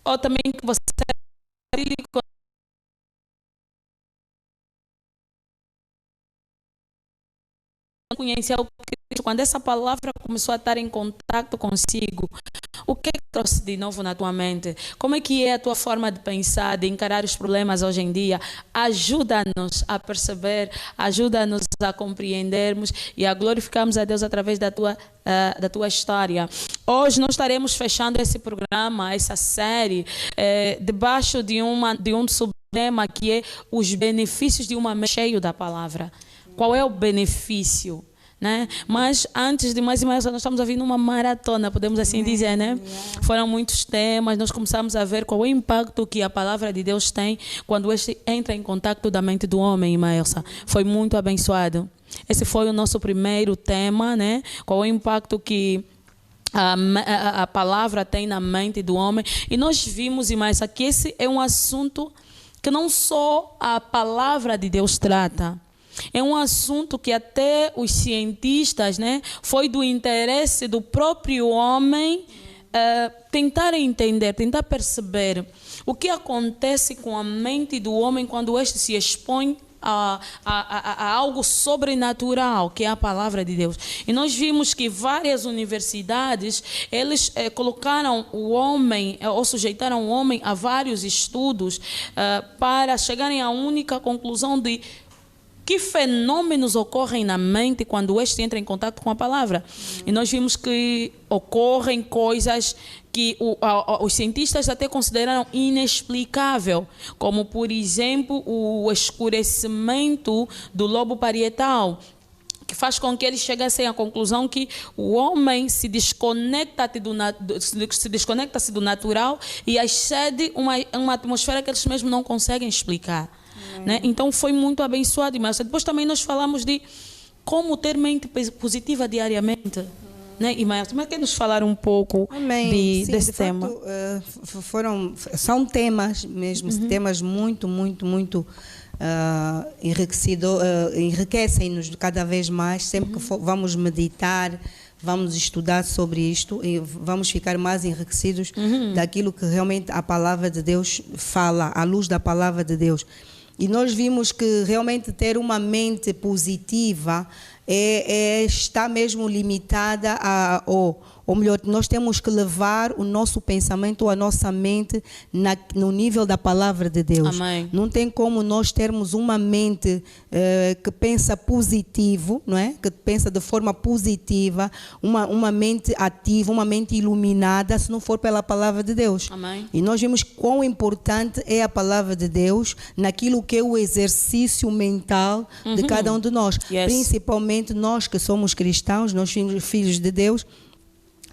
ou também que você conheceu Cristo, quando essa palavra começou a estar em contato consigo, o que é que trouxe de novo na tua mente? Como é que é a tua forma de pensar, de encarar os problemas hoje em dia? Ajuda-nos a perceber, ajuda-nos a compreendermos e a glorificarmos a Deus através da tua história. Hoje nós estaremos fechando esse programa, essa série, debaixo de um subtema que é os benefícios de uma mente cheia da palavra. Qual é o benefício? Né? Mas antes de mais e mais, nós estamos ouvindo uma maratona, podemos assim dizer, né? Foram muitos temas, nós começamos a ver qual é o impacto que a palavra de Deus tem quando este entra em contato da mente do homem, irmã Elsa. Foi muito abençoado. Esse foi o nosso primeiro tema, né? Qual é o impacto que a palavra tem na mente do homem. E nós vimos, irmã Elsa, que esse é um assunto que não só a palavra de Deus trata. É um assunto que até os cientistas, né, foi do interesse do próprio homem tentar entender, tentar perceber o que acontece com a mente do homem quando este se expõe a algo sobrenatural, que é a palavra de Deus. E nós vimos que várias universidades, eles colocaram o homem, ou sujeitaram o homem a vários estudos para chegarem à única conclusão de que fenômenos ocorrem na mente quando este entra em contato com a palavra. E nós vimos que ocorrem coisas que os cientistas até consideraram inexplicável, como, por exemplo, o escurecimento do lobo parietal, que faz com que eles chegassem à conclusão que o homem se desconecta-se do natural e excede uma atmosfera que eles mesmos não conseguem explicar. Né? Então foi muito abençoado, mas depois também nós falamos de como ter mente positiva diariamente. Né? E Maia, como é que nos falar um pouco desse tema? São temas mesmo, temas muito enriquecem-nos cada vez mais, sempre que vamos meditar, vamos estudar sobre isto e vamos ficar mais enriquecidos daquilo que realmente a palavra de Deus fala, à luz da palavra de Deus. E nós vimos que realmente ter uma mente positiva está mesmo limitada ou melhor, nós temos que levar o nosso pensamento, a nossa mente no nível da palavra de Deus. Amém. Não tem como nós termos uma mente que pensa positivo, não é? Que pensa de forma positiva, uma mente ativa, uma mente iluminada, se não for pela palavra de Deus. Amém. E nós vimos quão importante é a palavra de Deus naquilo que é o exercício mental de cada um de nós. Yes. Principalmente nós que somos cristãos, nós filhos de Deus,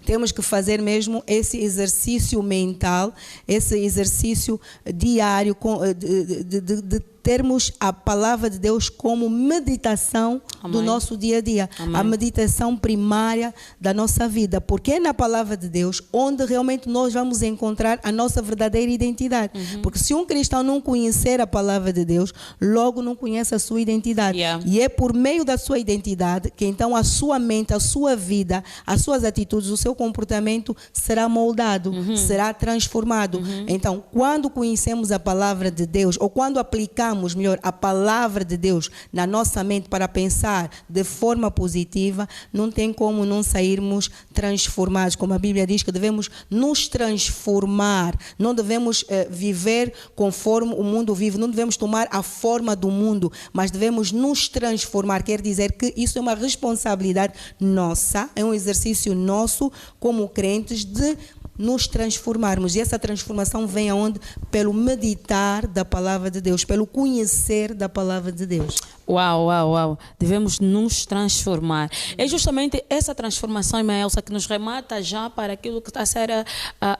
temos que fazer mesmo esse exercício mental, esse exercício diário de termos a palavra de Deus como meditação do nosso dia a dia. Amém. A meditação primária da nossa vida. Porque é na palavra de Deus onde realmente nós vamos encontrar a nossa verdadeira identidade. Porque se um cristão não conhecer a palavra de Deus, logo não conhece a sua identidade. Yeah. E é por meio da sua identidade que então a sua mente, a sua vida, as suas atitudes, o seu comportamento será moldado, será transformado. Então, quando conhecemos a palavra de Deus, ou quando aplicamos melhor a palavra de Deus na nossa mente para pensar de forma positiva, não tem como não sairmos transformados. Como a Bíblia diz que devemos nos transformar, não devemos viver conforme o mundo vive, não devemos tomar a forma do mundo, mas devemos nos transformar. Quer dizer que isso é uma responsabilidade nossa, é um exercício nosso como crentes de nos transformarmos. E essa transformação vem aonde? Pelo meditar da palavra de Deus, pelo conhecer da palavra de Deus. Uau. Devemos nos transformar. É justamente essa transformação, irmã Elsa, que nos remata já para aquilo que está a ser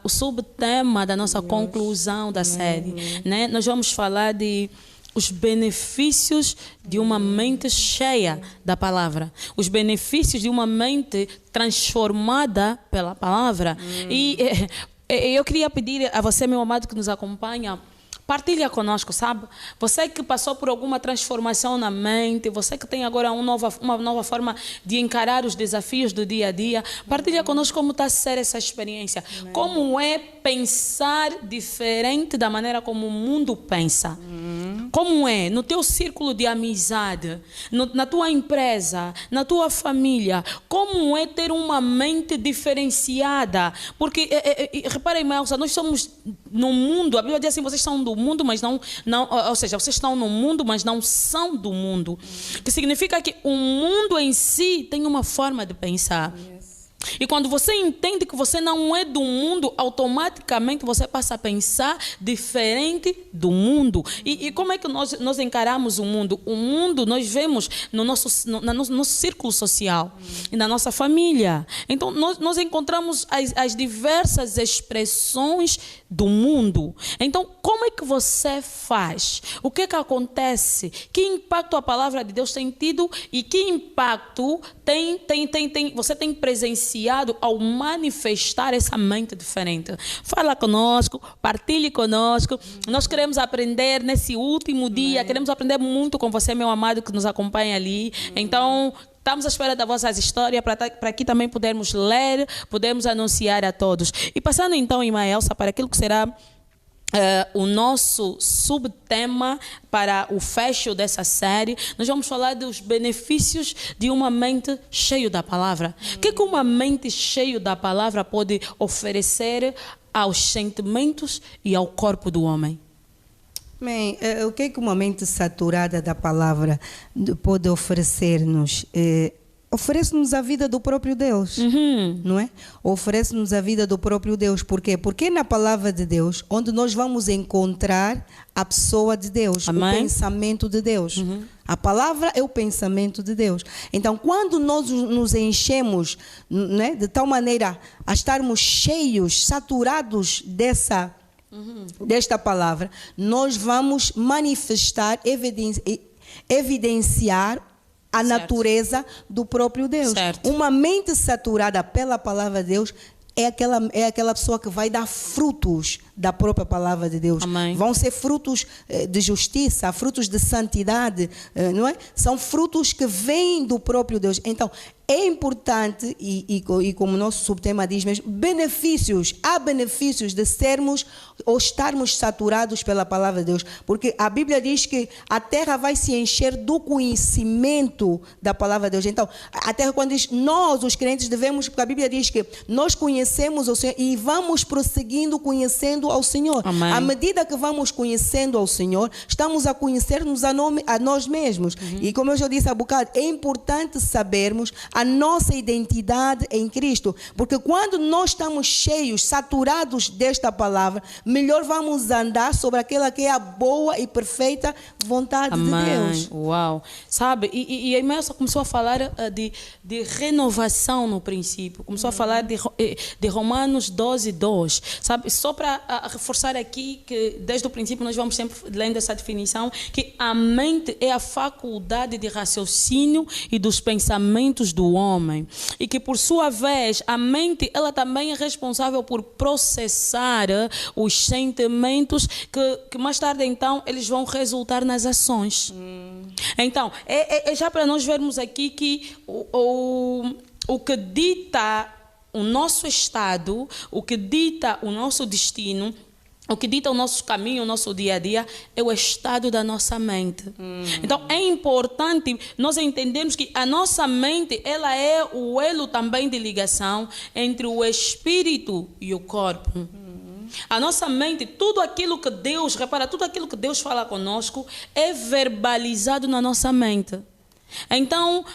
o subtema da nossa conclusão da série. Né? Nós vamos falar de os benefícios de uma mente cheia da palavra, os benefícios de uma mente transformada pela palavra. E eu queria pedir a você, meu amado, que nos acompanha, Partilha conosco, sabe? Você que passou por alguma transformação na mente, você que tem agora uma nova forma de encarar os desafios do dia a dia, partilha conosco como está a ser essa experiência. Como é pensar diferente da maneira como o mundo pensa. Como é no teu círculo de amizade, na tua empresa, na tua família, como é ter uma mente diferenciada? Porque, reparem, Melsa, nós somos no mundo, a Bíblia diz assim, vocês são do mundo, mas não, ou seja, vocês estão no mundo, mas não são do mundo. Que significa que o mundo em si tem uma forma de pensar. E quando você entende que você não é do mundo, automaticamente você passa a pensar diferente do mundo. E como é que nós encaramos o mundo? O mundo nós vemos no nosso círculo social e na nossa família. Então nós encontramos as diversas expressões do mundo. Então como é que você faz? O que é que acontece? Que impacto a palavra de Deus tem tido e que impacto você tem presenciado ao manifestar essa mente diferente? Fala conosco, partilhe conosco. Nós queremos aprender nesse último dia, queremos aprender muito com você, meu amado, que nos acompanha ali. Então, estamos à espera das vossas histórias para aqui também podermos ler, podermos anunciar a todos. E passando então, irmã Elsa, para aquilo que será o nosso subtema para o fecho dessa série, nós vamos falar dos benefícios de uma mente cheia da palavra. O que uma mente cheia da palavra pode oferecer aos sentimentos e ao corpo do homem? Bem, o que uma mente saturada da palavra pode oferecer-nos? Oferece-nos a vida do próprio Deus, não é? Oferece-nos a vida do próprio Deus. Por quê? Porque é na palavra de Deus onde nós vamos encontrar a pessoa de Deus, Amém? O pensamento de Deus. A palavra é o pensamento de Deus. Então, quando nós nos enchemos, né, de tal maneira a estarmos cheios, saturados desta palavra, nós vamos manifestar, evidenciar a natureza do próprio Deus. Certo. Uma mente saturada pela palavra de Deus é aquela pessoa que vai dar frutos da própria palavra de Deus. Amém. Vão ser frutos de justiça, frutos de santidade, não é? São frutos que vêm do próprio Deus. Então, é importante, e como o nosso subtema diz mesmo, há benefícios de sermos ou estarmos saturados pela palavra de Deus, porque a Bíblia diz que a terra vai se encher do conhecimento da palavra de Deus. Então, a terra, quando diz nós, os crentes, devemos, porque a Bíblia diz que nós conhecemos o Senhor e vamos prosseguindo conhecendo ao Senhor. Amém. À medida que vamos conhecendo ao Senhor, estamos a conhecer-nos a nós mesmos. E como eu já disse há bocado, é importante sabermos a nossa identidade em Cristo, porque quando nós estamos cheios, saturados desta palavra, melhor vamos andar sobre aquela que é a boa e perfeita vontade Amém. De Deus. Uau! Sabe, e a irmã começou a falar de renovação no princípio, começou a falar de Romanos 12:2, sabe, só para reforçar aqui que desde o princípio nós vamos sempre lendo essa definição, que a mente é a faculdade de raciocínio e dos pensamentos do homem, e que por sua vez a mente ela também é responsável por processar os sentimentos que mais tarde então eles vão resultar nas ações. Então é já para nós vermos aqui que o que dita o nosso estado, o que dita o nosso destino, o que dita o nosso caminho, o nosso dia a dia, é o estado da nossa mente. Então, é importante nós entendermos que a nossa mente, ela é o elo também de ligação entre o espírito e o corpo. A nossa mente, tudo aquilo que Deus fala conosco, é verbalizado na nossa mente. Então,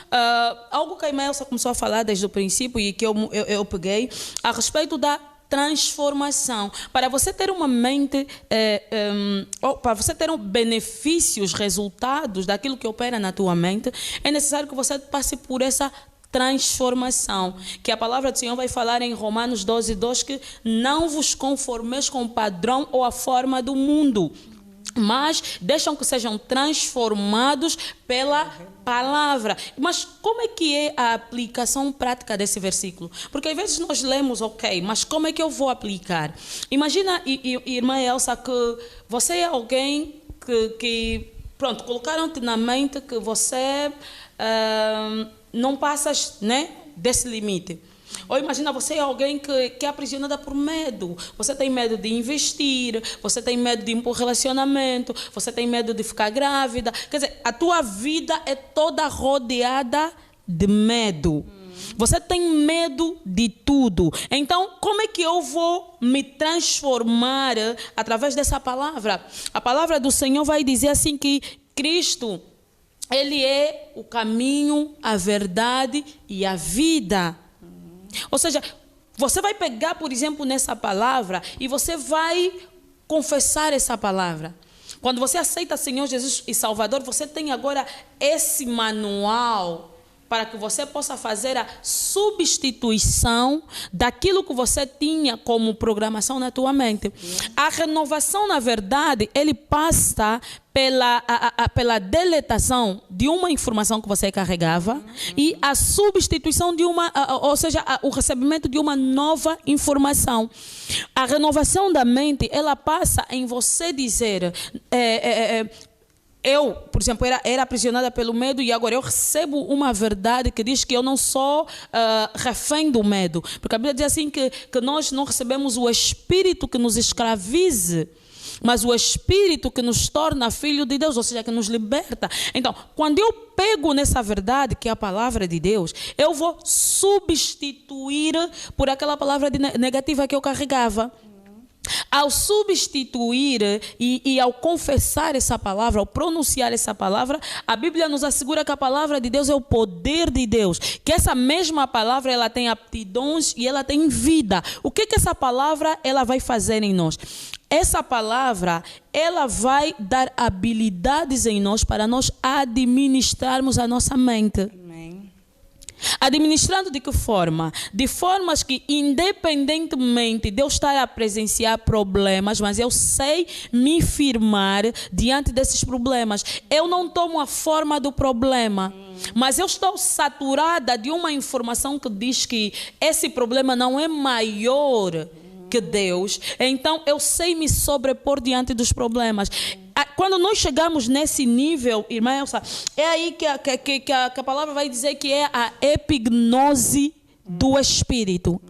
algo que a Imelsa começou a falar desde o princípio e que eu peguei, a respeito da transformação. Para você ter uma mente, para você ter benefícios, resultados daquilo que opera na tua mente, é necessário que você passe por essa transformação, que a palavra do Senhor vai falar em Romanos 12:2, que não vos conformeis com o padrão ou a forma do mundo, mas deixam que sejam transformados pela palavra. Mas como é que é a aplicação prática desse versículo? Porque às vezes nós lemos, ok, mas como é que eu vou aplicar? Imagina, irmã Elsa, que você é alguém que pronto, colocaram-te na mente que você não passas, né, desse limite. Ou imagina, você é alguém que é aprisionada por medo. Você tem medo de investir, você tem medo de ir para um relacionamento, você tem medo de ficar grávida. Quer dizer, a tua vida é toda rodeada de medo. Você tem medo de tudo. Então, como é que eu vou me transformar através dessa palavra? A palavra do Senhor vai dizer assim que Cristo, Ele é o caminho, a verdade e a vida. Ou seja, você vai pegar, por exemplo, nessa palavra e você vai confessar essa palavra. Quando você aceita Senhor Jesus e Salvador, você tem agora esse manual para que você possa fazer a substituição daquilo que você tinha como programação na tua mente. A renovação, na verdade, ele passa pela deletação de uma informação que você carregava e a substituição de uma, ou seja, o recebimento de uma nova informação. A renovação da mente, ela passa em você dizer... eu, por exemplo, era aprisionada pelo medo e agora eu recebo uma verdade que diz que eu não sou refém do medo. Porque a Bíblia diz assim que nós não recebemos o Espírito que nos escravize, mas o Espírito que nos torna filho de Deus, ou seja, que nos liberta. Então, quando eu pego nessa verdade, que é a palavra de Deus, eu vou substituir por aquela palavra negativa que eu carregava. Ao substituir e ao confessar essa palavra, ao pronunciar essa palavra, a Bíblia nos assegura que a palavra de Deus é o poder de Deus, que essa mesma palavra ela tem aptidões e ela tem vida. O que essa palavra ela vai fazer em nós? Essa palavra ela vai dar habilidades em nós para nós administrarmos a nossa mente. Administrando de que forma? De formas que, independentemente de eu estar a presenciar problemas, mas eu sei me firmar diante desses problemas. Eu não tomo a forma do problema, mas eu estou saturada de uma informação que diz que esse problema não é maior que Deus. Então eu sei me sobrepor diante dos problemas. Quando nós chegamos nesse nível, irmã Elsa, é aí que a palavra vai dizer que é a epignose do Espírito.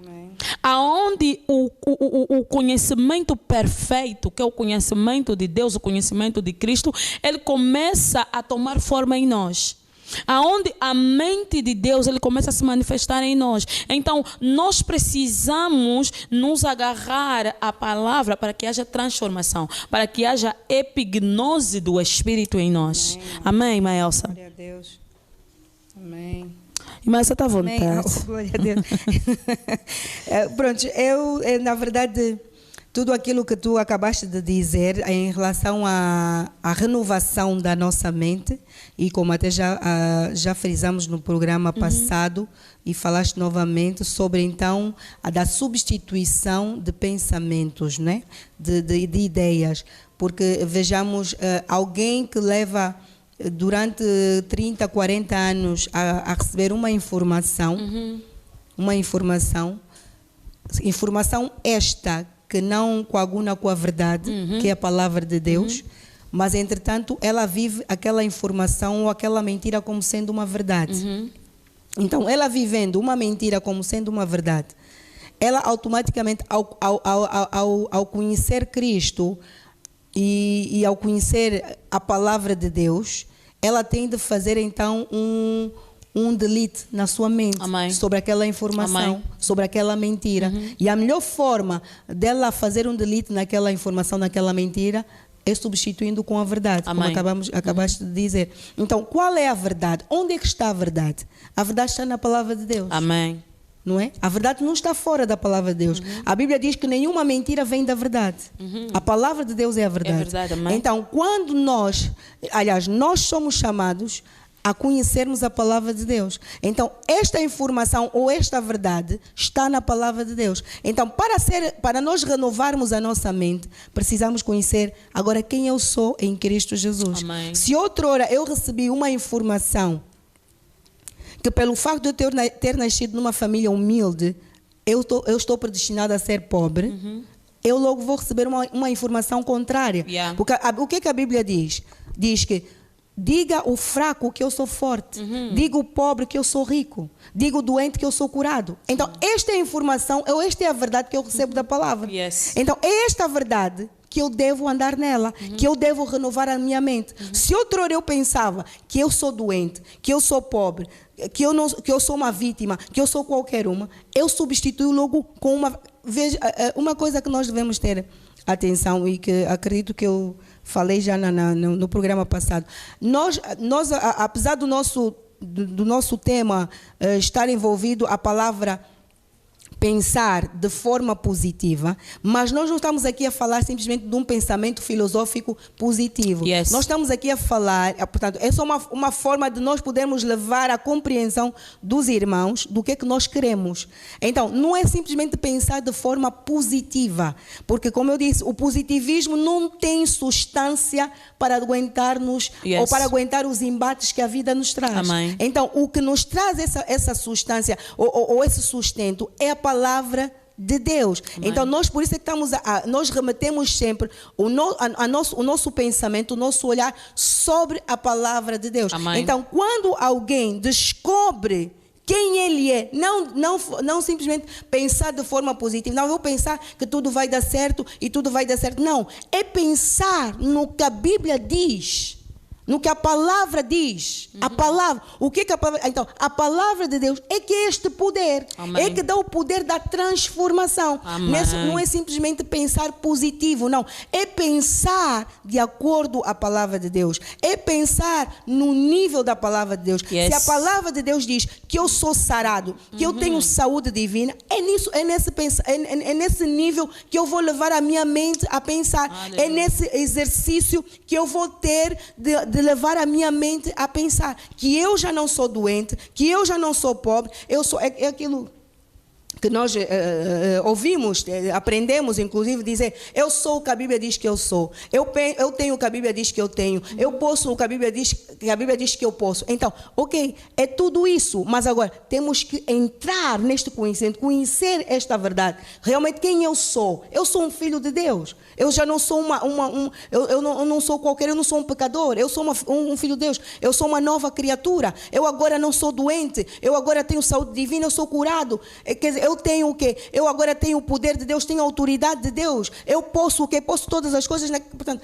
Aonde o conhecimento perfeito, que é o conhecimento de Deus, o conhecimento de Cristo, ele começa a tomar forma em nós. Aonde a mente de Deus ele começa a se manifestar em nós. Então, nós precisamos nos agarrar à palavra para que haja transformação, para que haja epignose do Espírito em nós. Amém, irmã Elsa? Glória a Deus. Amém. Irmã, você está à vontade. Oh, glória a Deus. Pronto, na verdade... Tudo aquilo que tu acabaste de dizer em relação à renovação da nossa mente, e como até já frisamos no programa passado, e falaste novamente sobre então a da substituição de pensamentos, né? de ideias. Porque vejamos, alguém que leva durante 30, 40 anos a receber uma informação esta que não coaguna com a verdade, que é a palavra de Deus, mas, entretanto, ela vive aquela informação ou aquela mentira como sendo uma verdade. Então, ela vivendo uma mentira como sendo uma verdade, ela automaticamente, ao conhecer Cristo e ao conhecer a palavra de Deus, ela tem de fazer, então, um delete na sua mente. Amém. Sobre aquela informação, amém, sobre aquela mentira. E a melhor forma dela fazer um delete naquela informação, naquela mentira, é substituindo com a verdade, amém, como acabaste de dizer. Então, qual é a verdade? Onde é que está a verdade? A verdade está na palavra de Deus. Amém. Não é? A verdade não está fora da palavra de Deus. A Bíblia diz que nenhuma mentira vem da verdade. A palavra de Deus é a verdade. É verdade, amém. Então, quando nós somos chamados a conhecermos a palavra de Deus. Então, esta informação ou esta verdade está na palavra de Deus. Então, para nós renovarmos a nossa mente, precisamos conhecer agora quem eu sou em Cristo Jesus. Amém. Se outrora eu recebi uma informação que pelo facto de eu ter nascido numa família humilde, eu estou predestinado a ser pobre, eu logo vou receber uma informação contrária. Yeah. Porque o que a Bíblia diz? Diz que diga o fraco que eu sou forte. Diga o pobre que eu sou rico. Diga o doente que eu sou curado. Então, esta é a informação, esta é a verdade que eu recebo da palavra. Yes. Então, é esta a verdade que eu devo andar nela, que eu devo renovar a minha mente. Se outrora eu pensava que eu sou doente, que eu sou pobre, que eu sou uma vítima, que eu sou qualquer uma, eu substituo logo com uma... Veja, uma coisa que nós devemos ter atenção e que acredito que eu falei já no programa passado. Nós, apesar do nosso tema estar envolvido a palavra pensar de forma positiva, mas nós não estamos aqui a falar simplesmente de um pensamento filosófico positivo. Yes. Nós estamos aqui a falar, portanto, é só uma forma de nós podermos levar a compreensão dos irmãos do que nós queremos. Então, não é simplesmente pensar de forma positiva, porque, como eu disse, o positivismo não tem substância para aguentar-nos ou para aguentar os embates que a vida nos traz. Amém. Então, o que nos traz essa substância ou esse sustento é a palavra de Deus. Amém. Então, nós por isso é que nós remetemos sempre o nosso pensamento, o nosso olhar sobre a palavra de Deus. Amém. Então, quando alguém descobre quem ele é, não simplesmente pensar de forma positiva, não vou pensar que tudo vai dar certo e tudo vai dar certo, não, é pensar no que a Bíblia diz, no que a palavra diz. A palavra, o que a palavra... Então, a palavra de Deus é que é este poder. Amém. É que dá o poder da transformação. Não é simplesmente pensar positivo, não. É pensar de acordo à palavra de Deus. É pensar no nível da palavra de Deus. Yes. Se a palavra de Deus diz que eu sou sarado, que eu tenho saúde divina, é nesse nível que eu vou levar a minha mente a pensar. Aleluia. É nesse exercício que eu vou ter de levar a minha mente a pensar que eu já não sou doente, que eu já não sou pobre, é aquilo que nós ouvimos, aprendemos inclusive dizer, eu sou o que a Bíblia diz que eu sou, eu tenho o que a Bíblia diz que eu tenho, eu posso o que a Bíblia diz que eu posso. Então, ok, é tudo isso, mas agora temos que entrar neste conhecimento, conhecer esta verdade, realmente quem eu sou um filho de Deus, eu já não sou eu não sou qualquer, eu não sou um pecador, eu sou um filho de Deus, eu sou uma nova criatura, eu agora não sou doente, eu agora tenho saúde divina, eu sou curado, quer dizer, eu tenho o quê? Eu agora tenho o poder de Deus, tenho a autoridade de Deus. Eu posso o quê? Posso todas as coisas. Portanto,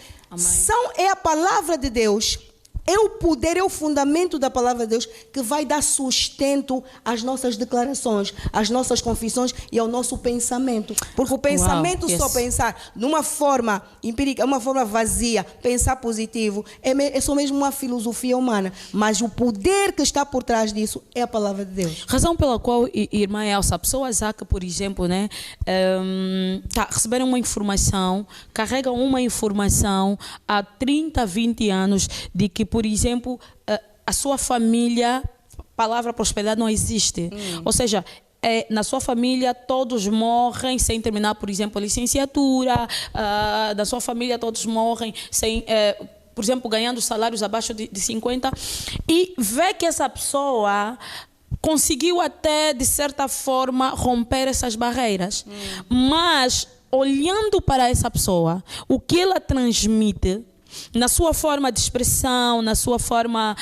é a palavra de Deus, é o poder, é o fundamento da palavra de Deus que vai dar sustento às nossas declarações, às nossas confissões e ao nosso pensamento. Porque o pensamento, só pensar de uma forma empírica, uma forma vazia, pensar positivo, é só mesmo uma filosofia humana. Mas o poder que está por trás disso é a palavra de Deus. Razão pela qual, irmã Elsa, pessoas que, por exemplo, né, receberam uma informação, carregam uma informação há 30, 20 anos de que, por exemplo, a sua família, palavra prosperidade não existe. Ou seja, na sua família todos morrem sem terminar, por exemplo, a licenciatura, da sua família todos morrem sem... por exemplo, ganhando salários abaixo de 50, e vê que essa pessoa conseguiu até, de certa forma, romper essas barreiras. Mas, olhando para essa pessoa, o que ela transmite, na sua forma de expressão, na sua forma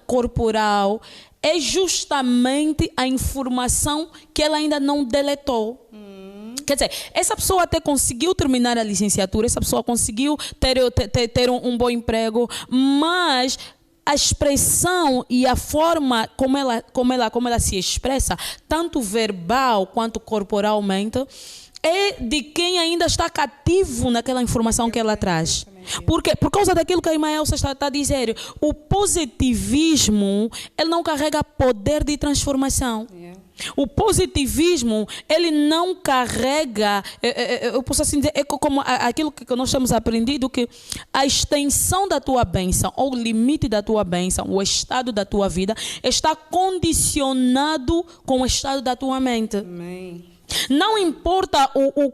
corporal, é justamente a informação que ela ainda não deletou. Quer dizer, essa pessoa até conseguiu terminar a licenciatura, essa pessoa conseguiu ter um bom emprego, mas a expressão e a forma como ela se expressa, tanto verbal quanto corporalmente, é de quem ainda está cativo naquela informação que ela traz. Porque, por causa daquilo que a irmã Elsa está a dizer, o positivismo, ele não carrega poder de transformação. O positivismo, ele não carrega, eu posso assim dizer, é como aquilo que nós temos aprendido, que a extensão da tua bênção, ou o limite da tua bênção, o estado da tua vida, está condicionado com o estado da tua mente. Amém. Não importa o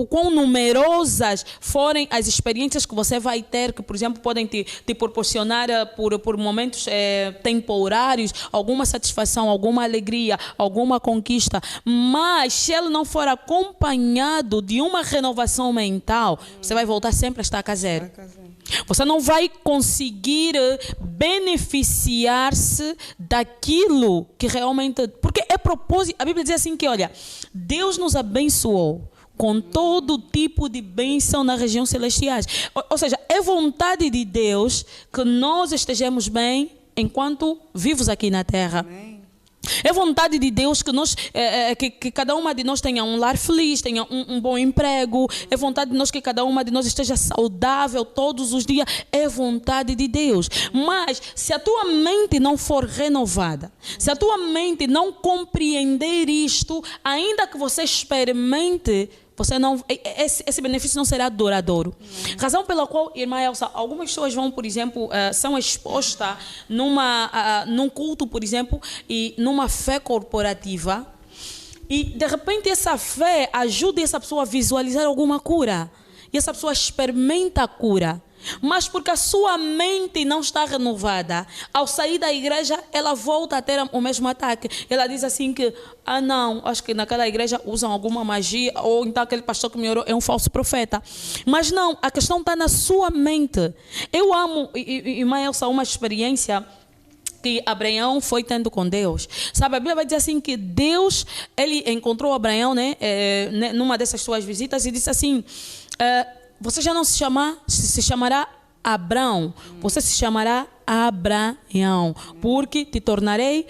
quão numerosas forem as experiências que você vai ter, que, por exemplo, podem te proporcionar por momentos temporários alguma satisfação, alguma alegria, alguma conquista, mas se ele não for acompanhado de uma renovação mental, você vai voltar sempre a estaca zero. Você não vai conseguir beneficiar-se daquilo que realmente... Porque é propósito. A Bíblia diz assim que, olha, Deus nos abençoou com todo tipo de bênção nas regiões celestiais. Ou seja, é vontade de Deus que nós estejamos bem enquanto vivos aqui na terra. Amém. É vontade de Deus que, que cada uma de nós tenha um lar feliz, tenha um bom emprego. É vontade de nós que cada uma de nós esteja saudável todos os dias. É vontade de Deus. Mas se a tua mente não for renovada, se a tua mente não compreender isto, ainda que você experimente, você não, esse benefício não será duradouro. Razão pela qual, irmã Elsa, algumas pessoas vão, por exemplo, são expostas num culto, por exemplo, e numa fé corporativa, e de repente essa fé ajuda essa pessoa a visualizar alguma cura, e essa pessoa experimenta a cura. Mas porque a sua mente não está renovada, ao sair da igreja, ela volta a ter o mesmo ataque. Ela diz assim que, não, acho que naquela igreja usam alguma magia, ou então aquele pastor que me orou é um falso profeta. Mas não, a questão está na sua mente. Eu amo, irmã Elsa, uma experiência que Abraão foi tendo com Deus. Sabe, a Bíblia vai dizer assim que Deus, ele encontrou Abraão, numa dessas suas visitas, e disse assim... você já não se chamará Abrão, você se chamará Abraão, porque te tornei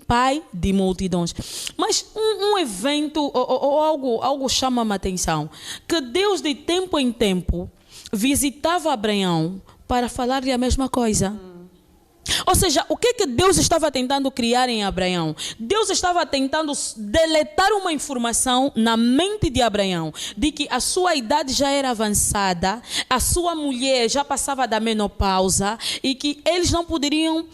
pai de multidões. Mas um evento ou algo chama a atenção, que Deus de tempo em tempo visitava Abraão para falar-lhe a mesma coisa. Ou seja, o que Deus estava tentando criar em Abraão? Deus estava tentando deletar uma informação na mente de Abraão, de que a sua idade já era avançada, a sua mulher já passava da menopausa e que eles não poderiam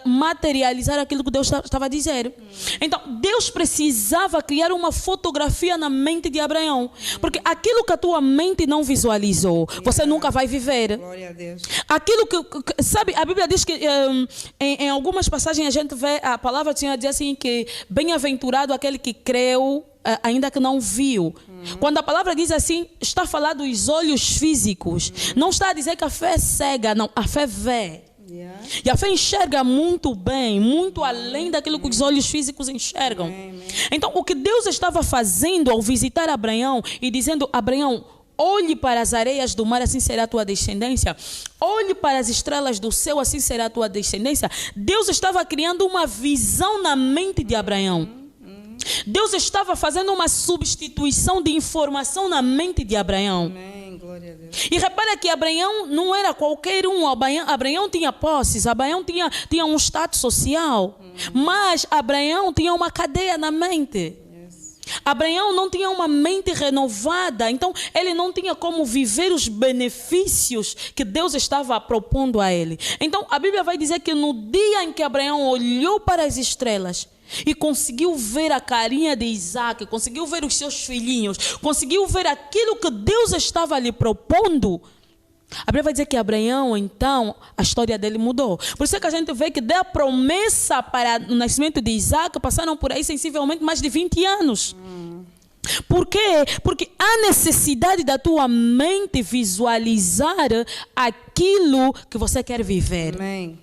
materializar aquilo que Deus estava a dizer. Então, Deus precisava criar uma fotografia na mente de Abraão, porque aquilo que a tua mente não visualizou, você nunca vai viver. Glória a Deus. Aquilo que sabe, a Bíblia diz que em algumas passagens a gente vê a palavra do Senhor diz assim que bem-aventurado aquele que creu, ainda que não viu. Quando a palavra diz assim, está a falar dos olhos físicos. Não está a dizer que a fé é cega, não, a fé vê. E a fé enxerga muito bem, muito além daquilo que os olhos físicos enxergam. Então, o que Deus estava fazendo ao visitar Abraão e dizendo, Abraão, olhe para as areias do mar, assim será a tua descendência. Olhe para as estrelas do céu, assim será a tua descendência. Deus estava criando uma visão na mente de Abraão. Deus estava fazendo uma substituição de informação na mente de Abraão. Amém. Glória a Deus. E repara que Abraão não era qualquer um. Abraão tinha posses, Abraão tinha um status social, mas Abraão tinha uma cadeia na mente. Abraão não tinha uma mente renovada, então ele não tinha como viver os benefícios que Deus estava propondo a ele. Então a Bíblia vai dizer que no dia em que Abraão olhou para as estrelas e conseguiu ver a carinha de Isaac, conseguiu ver os seus filhinhos, conseguiu ver aquilo que Deus estava lhe propondo, a Bíblia vai dizer que Abraão, então, a história dele mudou. Por isso é que a gente vê que da promessa para o nascimento de Isaac passaram por aí sensivelmente mais de 20 anos. Por quê? Porque há necessidade da tua mente visualizar aquilo que você quer viver. Amém.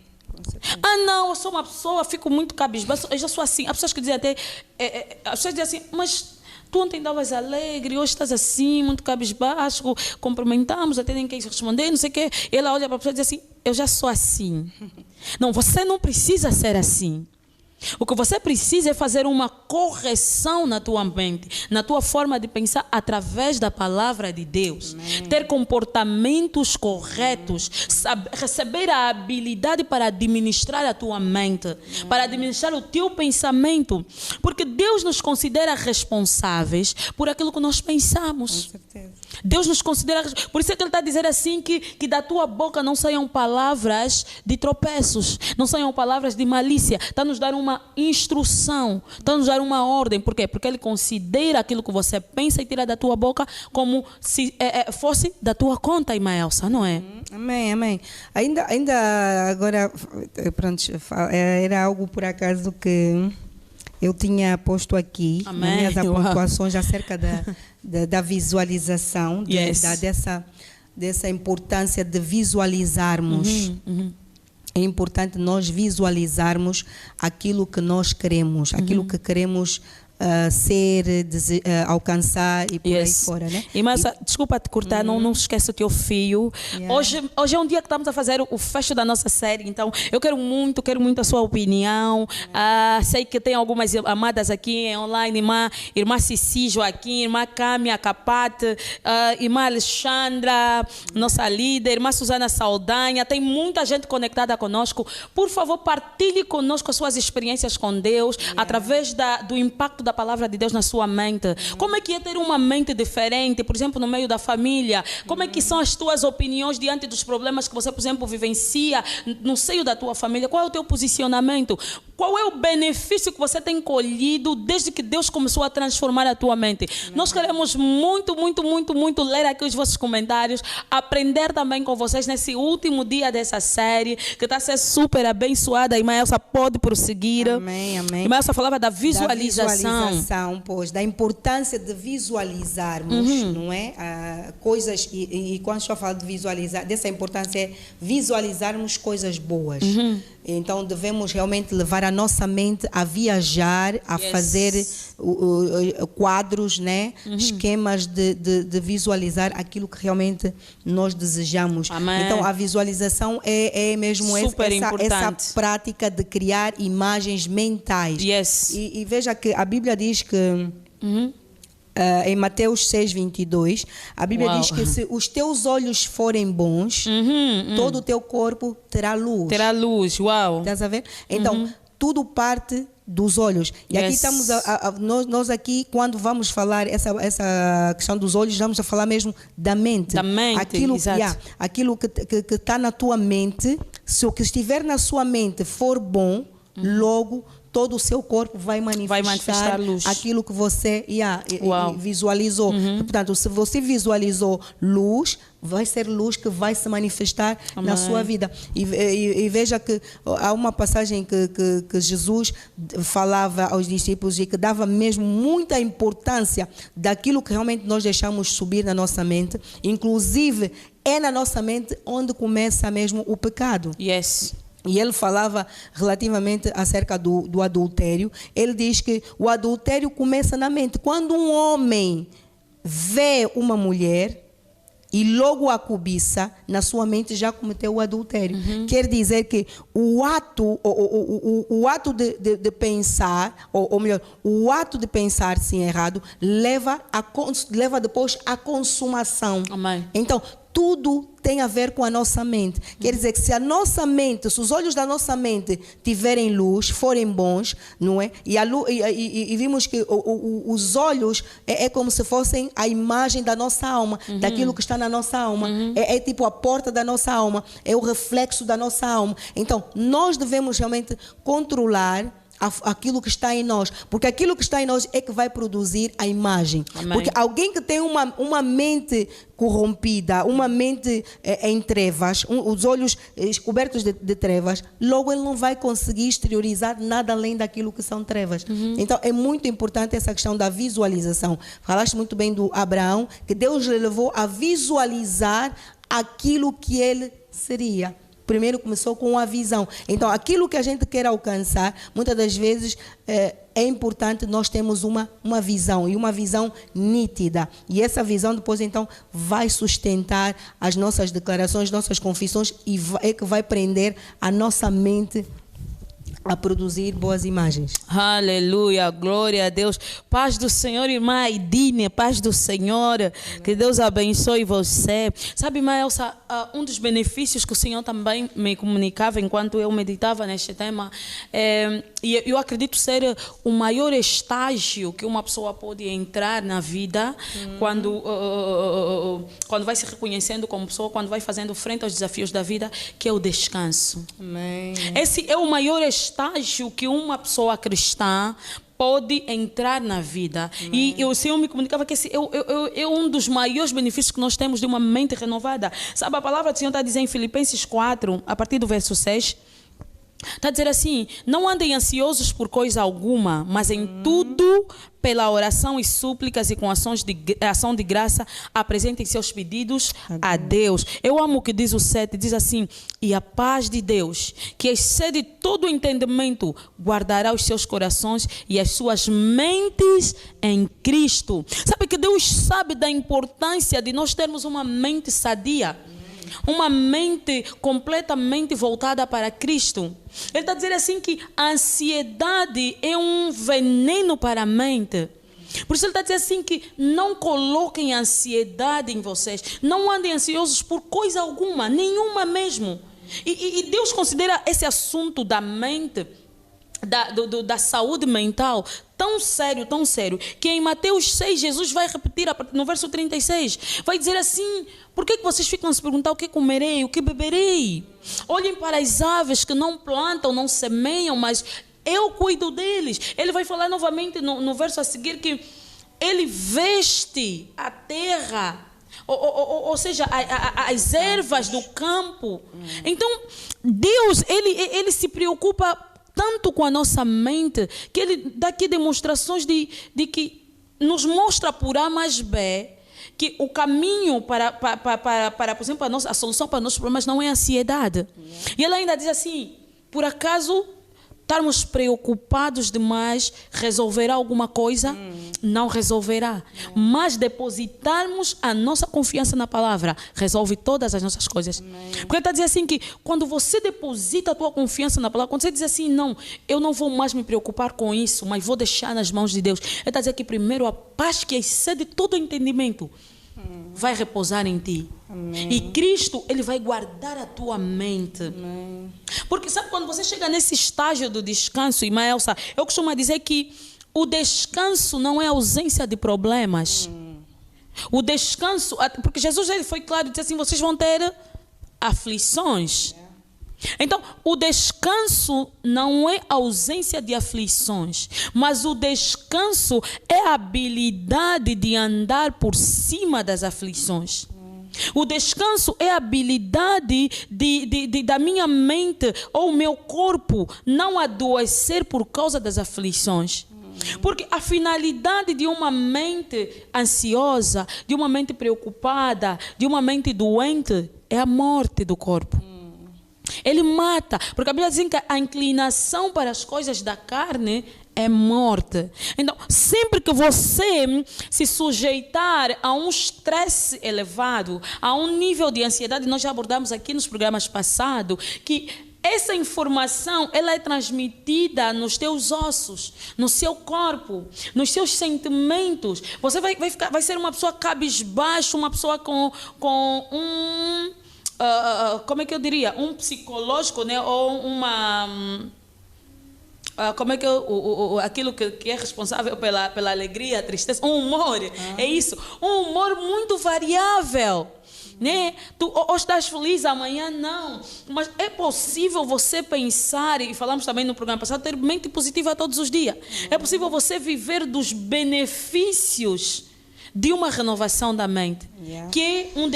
Não, eu sou uma pessoa, fico muito cabisbaixo, eu já sou assim. Há pessoas que dizem até, as pessoas dizem assim, mas tu ontem estavas alegre, hoje estás assim, muito cabisbaixo, cumprimentamos, até nem quer responder, não sei o quê. E ela olha para a pessoa e diz assim, eu já sou assim. Não, você não precisa ser assim. O que você precisa é fazer uma correção na tua mente, na tua forma de pensar através da palavra de Deus. Amém. Ter comportamentos corretos, receber a habilidade para administrar a tua mente, para administrar o teu pensamento. Porque Deus nos considera responsáveis por aquilo que nós pensamos. Com certeza. Deus nos considera, por isso é que Ele está a dizer assim que da tua boca não saiam palavras de tropeços, não saiam palavras de malícia. Está a nos dar uma instrução, está a nos dar uma ordem. Por quê? Porque Ele considera aquilo que você pensa e tira da tua boca como se fosse da tua conta, irmã Elsa, não é? Amém, amém. Ainda agora, pronto, era algo por acaso que eu tinha posto aqui, nas minhas pontuações acerca da visualização, Yes. dessa importância de visualizarmos. É importante nós visualizarmos aquilo que nós queremos, aquilo que queremos ser, alcançar e por aí fora, né? E mas, desculpa te cortar, não esquece o teu fio. Yeah. Hoje é um dia que estamos a fazer o fecho da nossa série, então eu quero muito a sua opinião. Sei que tem algumas amadas aqui online, irmã Cici Joaquim, irmã Câmia Capate, irmã Alexandra, nossa líder, irmã Susana Saldanha, tem muita gente conectada conosco. Por favor, partilhe conosco as suas experiências com Deus, através do impacto da palavra de Deus na sua mente. Como é que é ter uma mente diferente, por exemplo, no meio da família? Como é que são as tuas opiniões diante dos problemas que você, por exemplo, vivencia no seio da tua família? Qual é o teu posicionamento? Qual é o benefício que você tem colhido desde que Deus começou a transformar a tua mente? Nós queremos muito ler aqui os vossos comentários, aprender também com vocês nesse último dia dessa série, que está a ser super abençoada. A irmã Elsa pode prosseguir. Amém, amém. A irmã Elsa falava da visualização. Pois, da importância de visualizarmos, não é? Coisas, e quando estou a falar de visualizar, dessa importância é visualizarmos coisas boas. Então devemos realmente levar a nossa mente a viajar, a fazer quadros, né? Esquemas de visualizar aquilo que realmente nós desejamos. Amém. Então a visualização é mesmo essa prática de criar imagens mentais. Yes. E veja que a Bíblia diz que em Mateus 6:22, a Bíblia diz que se os teus olhos forem bons, todo o teu corpo terá luz. Terá luz, uau. Estás a ver? Então, tudo parte dos olhos. E aqui estamos, nós aqui, quando vamos falar essa questão dos olhos, vamos a falar mesmo da mente. Da mente, aquilo que está na tua mente, se o que estiver na sua mente for bom, logo todo o seu corpo vai manifestar luz. Aquilo que você visualizou. Portanto, se você visualizou luz, vai ser luz que vai se manifestar na sua vida. E veja que há uma passagem que Jesus falava aos discípulos e que dava mesmo muita importância daquilo que realmente nós deixamos subir na nossa mente. Inclusive, é na nossa mente onde começa mesmo o pecado. Yes. E ele falava relativamente acerca do adultério. Ele diz que o adultério começa na mente. Quando um homem vê uma mulher e logo a cobiça, na sua mente já cometeu o adultério. Quer dizer que o ato de pensar, ou melhor, o ato de pensar sim errado, leva depois à consumação. Amém. Então, tudo tem a ver com a nossa mente. Quer dizer que se a nossa mente, se os olhos da nossa mente tiverem luz, forem bons, não é? E vimos que os olhos é como se fossem a imagem da nossa alma, daquilo que está na nossa alma. É tipo a porta da nossa alma, é o reflexo da nossa alma. Então, nós devemos realmente controlar aquilo que está em nós, porque aquilo que está em nós é que vai produzir a imagem. Amém. Porque alguém que tem uma mente corrompida, uma mente em trevas, os olhos cobertos de trevas, logo ele não vai conseguir exteriorizar nada além daquilo que são trevas. Então é muito importante essa questão da visualização. Falaste muito bem do Abraão, que Deus lhe levou a visualizar aquilo que ele seria. Primeiro começou com a visão. Então, aquilo que a gente quer alcançar, muitas das vezes é importante nós termos uma visão, e uma visão nítida. E essa visão depois, então, vai sustentar as nossas declarações, nossas confissões, e é que vai prender a nossa mente a produzir boas imagens. Aleluia, glória a Deus. Paz do Senhor, irmã Aidine, paz do Senhor. Que Deus abençoe você. Sabe, irmã Elsa, um dos benefícios que o Senhor também me comunicava enquanto eu meditava neste tema, e eu acredito ser o maior estágio que uma pessoa pode entrar na vida quando vai se reconhecendo como pessoa, quando vai fazendo frente aos desafios da vida, que é o descanso. Amém. Esse é o maior estágio que uma pessoa cristã pode entrar na vida. E o Senhor me comunicava que esse é um dos maiores benefícios que nós temos de uma mente renovada. Sabe, a palavra do Senhor está a dizer em Filipenses 4, a partir do verso 6, está a dizer assim: não andem ansiosos por coisa alguma, mas em tudo, pela oração e súplicas e com ação de graça, apresentem seus pedidos a Deus. Eu amo o que diz o 7, diz assim: e a paz de Deus, que excede todo o entendimento, guardará os seus corações e as suas mentes em Cristo. Sabe que Deus sabe da importância de nós termos uma mente sadia, uma mente completamente voltada para Cristo. Ele está dizendo assim que a ansiedade é um veneno para a mente. Por isso ele está dizendo assim que não coloquem ansiedade em vocês. Não andem ansiosos por coisa alguma, nenhuma mesmo. E Deus considera esse assunto da mente, da saúde mental, tão sério, que em Mateus 6, Jesus vai repetir no verso 36, vai dizer assim: por que vocês ficam a se perguntar o que comerei, o que beberei? Olhem para as aves que não plantam, não semeiam, mas eu cuido deles. Ele vai falar novamente no verso a seguir que ele veste a terra, ou seja, as ervas do campo. Então, Deus, ele se preocupa tanto com a nossa mente, que ele dá aqui demonstrações de que nos mostra por A mais B que o caminho para por exemplo, a solução para nossos problemas não é a ansiedade. E ele ainda diz assim: por acaso estarmos preocupados demais resolverá alguma coisa? Não resolverá. Mas depositarmos a nossa confiança na palavra resolve todas as nossas coisas. Porque ele está dizendo assim que quando você deposita a tua confiança na palavra, quando você diz assim: não, eu não vou mais me preocupar com isso, mas vou deixar nas mãos de Deus. Ele está dizendo que primeiro a paz que excede todo o entendimento vai repousar em ti. Amém. E Cristo, ele vai guardar a tua mente. Amém. Porque sabe, quando você chega nesse estágio do descanso, irmã Elsa, eu costumo dizer que o descanso não é ausência de problemas. O descanso, porque Jesus ele foi claro e disse assim: vocês vão ter aflições. Então, o descanso não é ausência de aflições, mas o descanso é a habilidade de andar por cima das aflições. O descanso é a habilidade da minha mente ou meu corpo não adoecer por causa das aflições. Porque a finalidade de uma mente ansiosa, de uma mente preocupada, de uma mente doente, é a morte do corpo. Ele mata, porque a Bíblia diz que a inclinação para as coisas da carne é morte. Então, sempre que você se sujeitar a um estresse elevado, a um nível de ansiedade, nós já abordamos aqui nos programas passados, que essa informação ela é transmitida nos teus ossos, no seu corpo, nos seus sentimentos. Você vai ser uma pessoa cabisbaixo, uma pessoa com um... como é que eu diria? Um psicológico, né? Ou uma... como é que aquilo que é responsável pela alegria, a tristeza, um humor, é isso, um humor muito variável, né? Tu ou estás feliz, amanhã não, mas é possível você pensar, e falamos também no programa passado, ter mente positiva todos os dias. É possível você viver dos benefícios de uma renovação da mente, que é um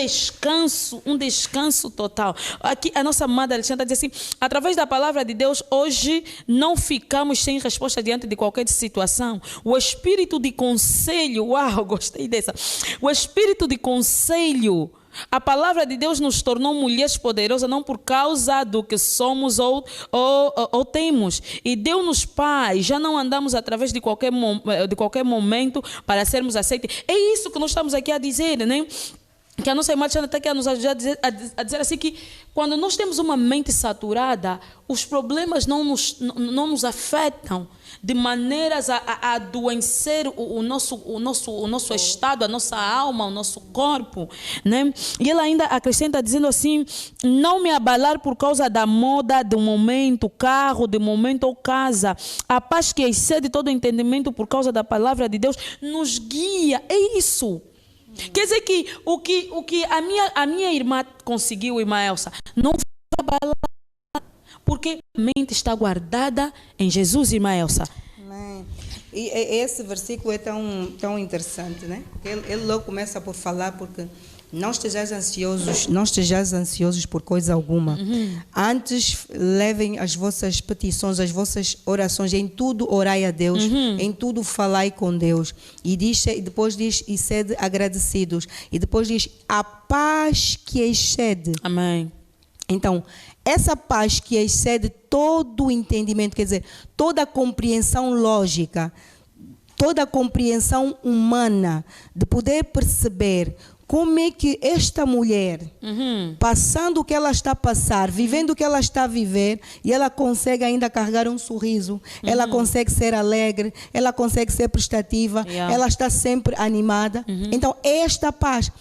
descanso total. Aqui a nossa amada Alexandra diz assim: através da palavra de Deus, hoje não ficamos sem resposta diante de qualquer situação. O espírito de conselho, uau, gostei dessa. O espírito de conselho, a palavra de Deus nos tornou mulheres poderosas não por causa do que somos ou temos. E deu-nos paz. Já não andamos através de qualquer momento para sermos aceitos. É isso que nós estamos aqui a dizer, né? que a nossa irmã Alexandra está aqui a nos ajudar a dizer assim que quando nós temos uma mente saturada, os problemas não nos afetam de maneiras a adoecer o nosso estado, a nossa alma, o nosso corpo, né? E ela ainda acrescenta dizendo assim: não me abalar por causa da moda do momento, carro, de momento ou casa. A paz que excede todo entendimento por causa da palavra de Deus nos guia. É isso. Quer dizer que o que a minha irmã conseguiu, irmã Elsa, não vai abalar, porque a mente está guardada em Jesus, irmã Elsa. Amém. E esse versículo é tão interessante, né? Ele logo começa por falar, porque não estejais ansiosos por coisa alguma. Antes levem as vossas petições, as vossas orações, em tudo orai a Deus, em tudo falai com Deus. E depois diz, e sede agradecidos. E depois diz, a paz que excede. Amém. Então, essa paz que excede todo o entendimento, quer dizer, toda a compreensão lógica, toda a compreensão humana, de poder perceber como é que esta mulher, passando o que ela está a passar, vivendo o que ela está a viver, e ela consegue ainda carregar um sorriso, ela consegue ser alegre, ela consegue ser prestativa, ela está sempre animada. Então, esta paz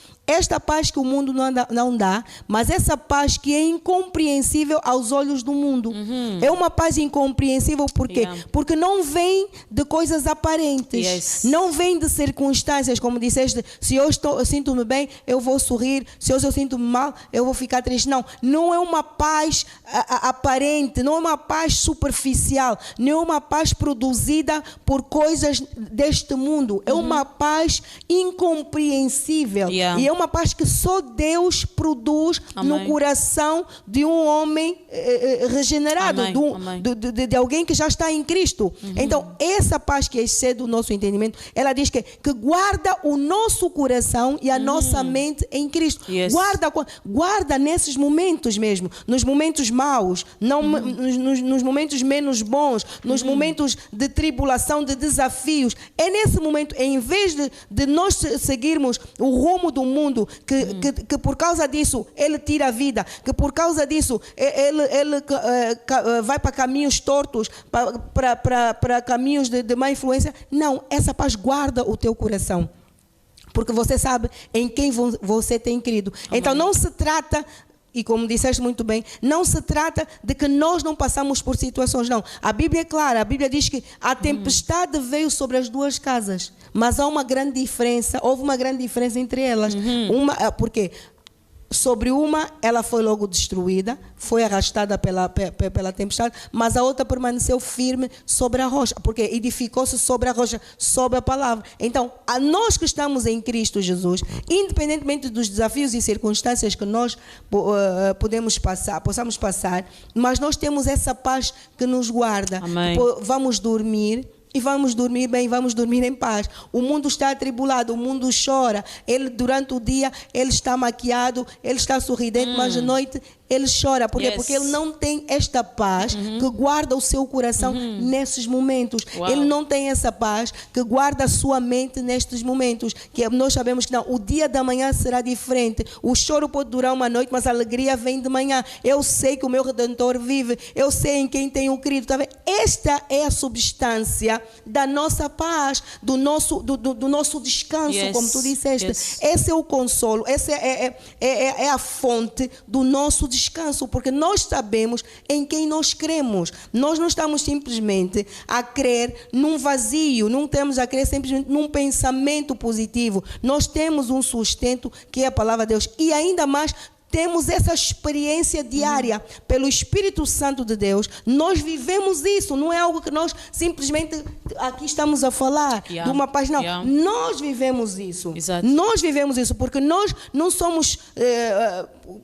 que o mundo não dá, mas essa paz que é incompreensível aos olhos do mundo. É uma paz incompreensível, por quê? Porque não vem de coisas aparentes, não vem de circunstâncias, como disseste, se eu sinto-me bem, eu vou sorrir, se hoje eu sinto-me mal, eu vou ficar triste. Não é uma paz aparente, não é uma paz superficial, não é uma paz produzida por coisas deste mundo, é uma paz incompreensível, e é uma paz que só Deus produz no coração de um homem regenerado, de alguém que já está em Cristo. Então, essa paz que excede o nosso entendimento, ela diz que guarda o nosso coração e a nossa mente em Cristo. Guarda nesses momentos mesmo, nos momentos maus, não, nos momentos menos bons, nos momentos de tribulação, de desafios. É nesse momento, em vez de nós seguirmos o rumo do mundo, que por causa disso ele tira a vida, que por causa disso ele vai para caminhos tortos, para caminhos de má influência. Não, essa paz guarda o teu coração, porque você sabe em quem você tem crido. Então não se trata, e como disseste muito bem, não se trata de que nós não passamos por situações, não. A Bíblia é clara, a Bíblia diz que a tempestade veio sobre as duas casas, mas há uma grande diferença, houve uma grande diferença entre elas. Porque sobre uma ela foi logo destruída, foi arrastada pela tempestade, mas a outra permaneceu firme sobre a rocha, porque edificou-se sobre a rocha, sobre a palavra. Então, a nós que estamos em Cristo Jesus, independentemente dos desafios e circunstâncias que nós possamos passar, mas nós temos essa paz que nos guarda. Vamos dormir e vamos dormir bem, vamos dormir em paz. O mundo está atribulado, o mundo chora. Ele, durante o dia, ele está maquiado, ele está sorridente, mas de noite ele chora. Por quê? Porque ele não tem esta paz que guarda o seu coração nesses momentos. Ele não tem essa paz que guarda a sua mente nestes momentos. Que nós sabemos que não, o dia da manhã será diferente. O choro pode durar uma noite, mas a alegria vem de manhã. Eu sei que o meu Redentor vive. Eu sei em quem tenho crido. Tá vendo? Esta é a substância da nossa paz, do nosso descanso, como tu disseste. Esse é o consolo, essa é a fonte do nosso descanso, porque nós sabemos em quem nós cremos. Nós não estamos simplesmente a crer num vazio, não temos a crer simplesmente num pensamento positivo. Nós temos um sustento que é a palavra de Deus, e ainda mais temos essa experiência diária pelo Espírito Santo de Deus. Nós vivemos isso, não é algo que nós simplesmente aqui estamos a falar de uma paz, não. Nós vivemos isso. Nós vivemos isso, porque nós não somos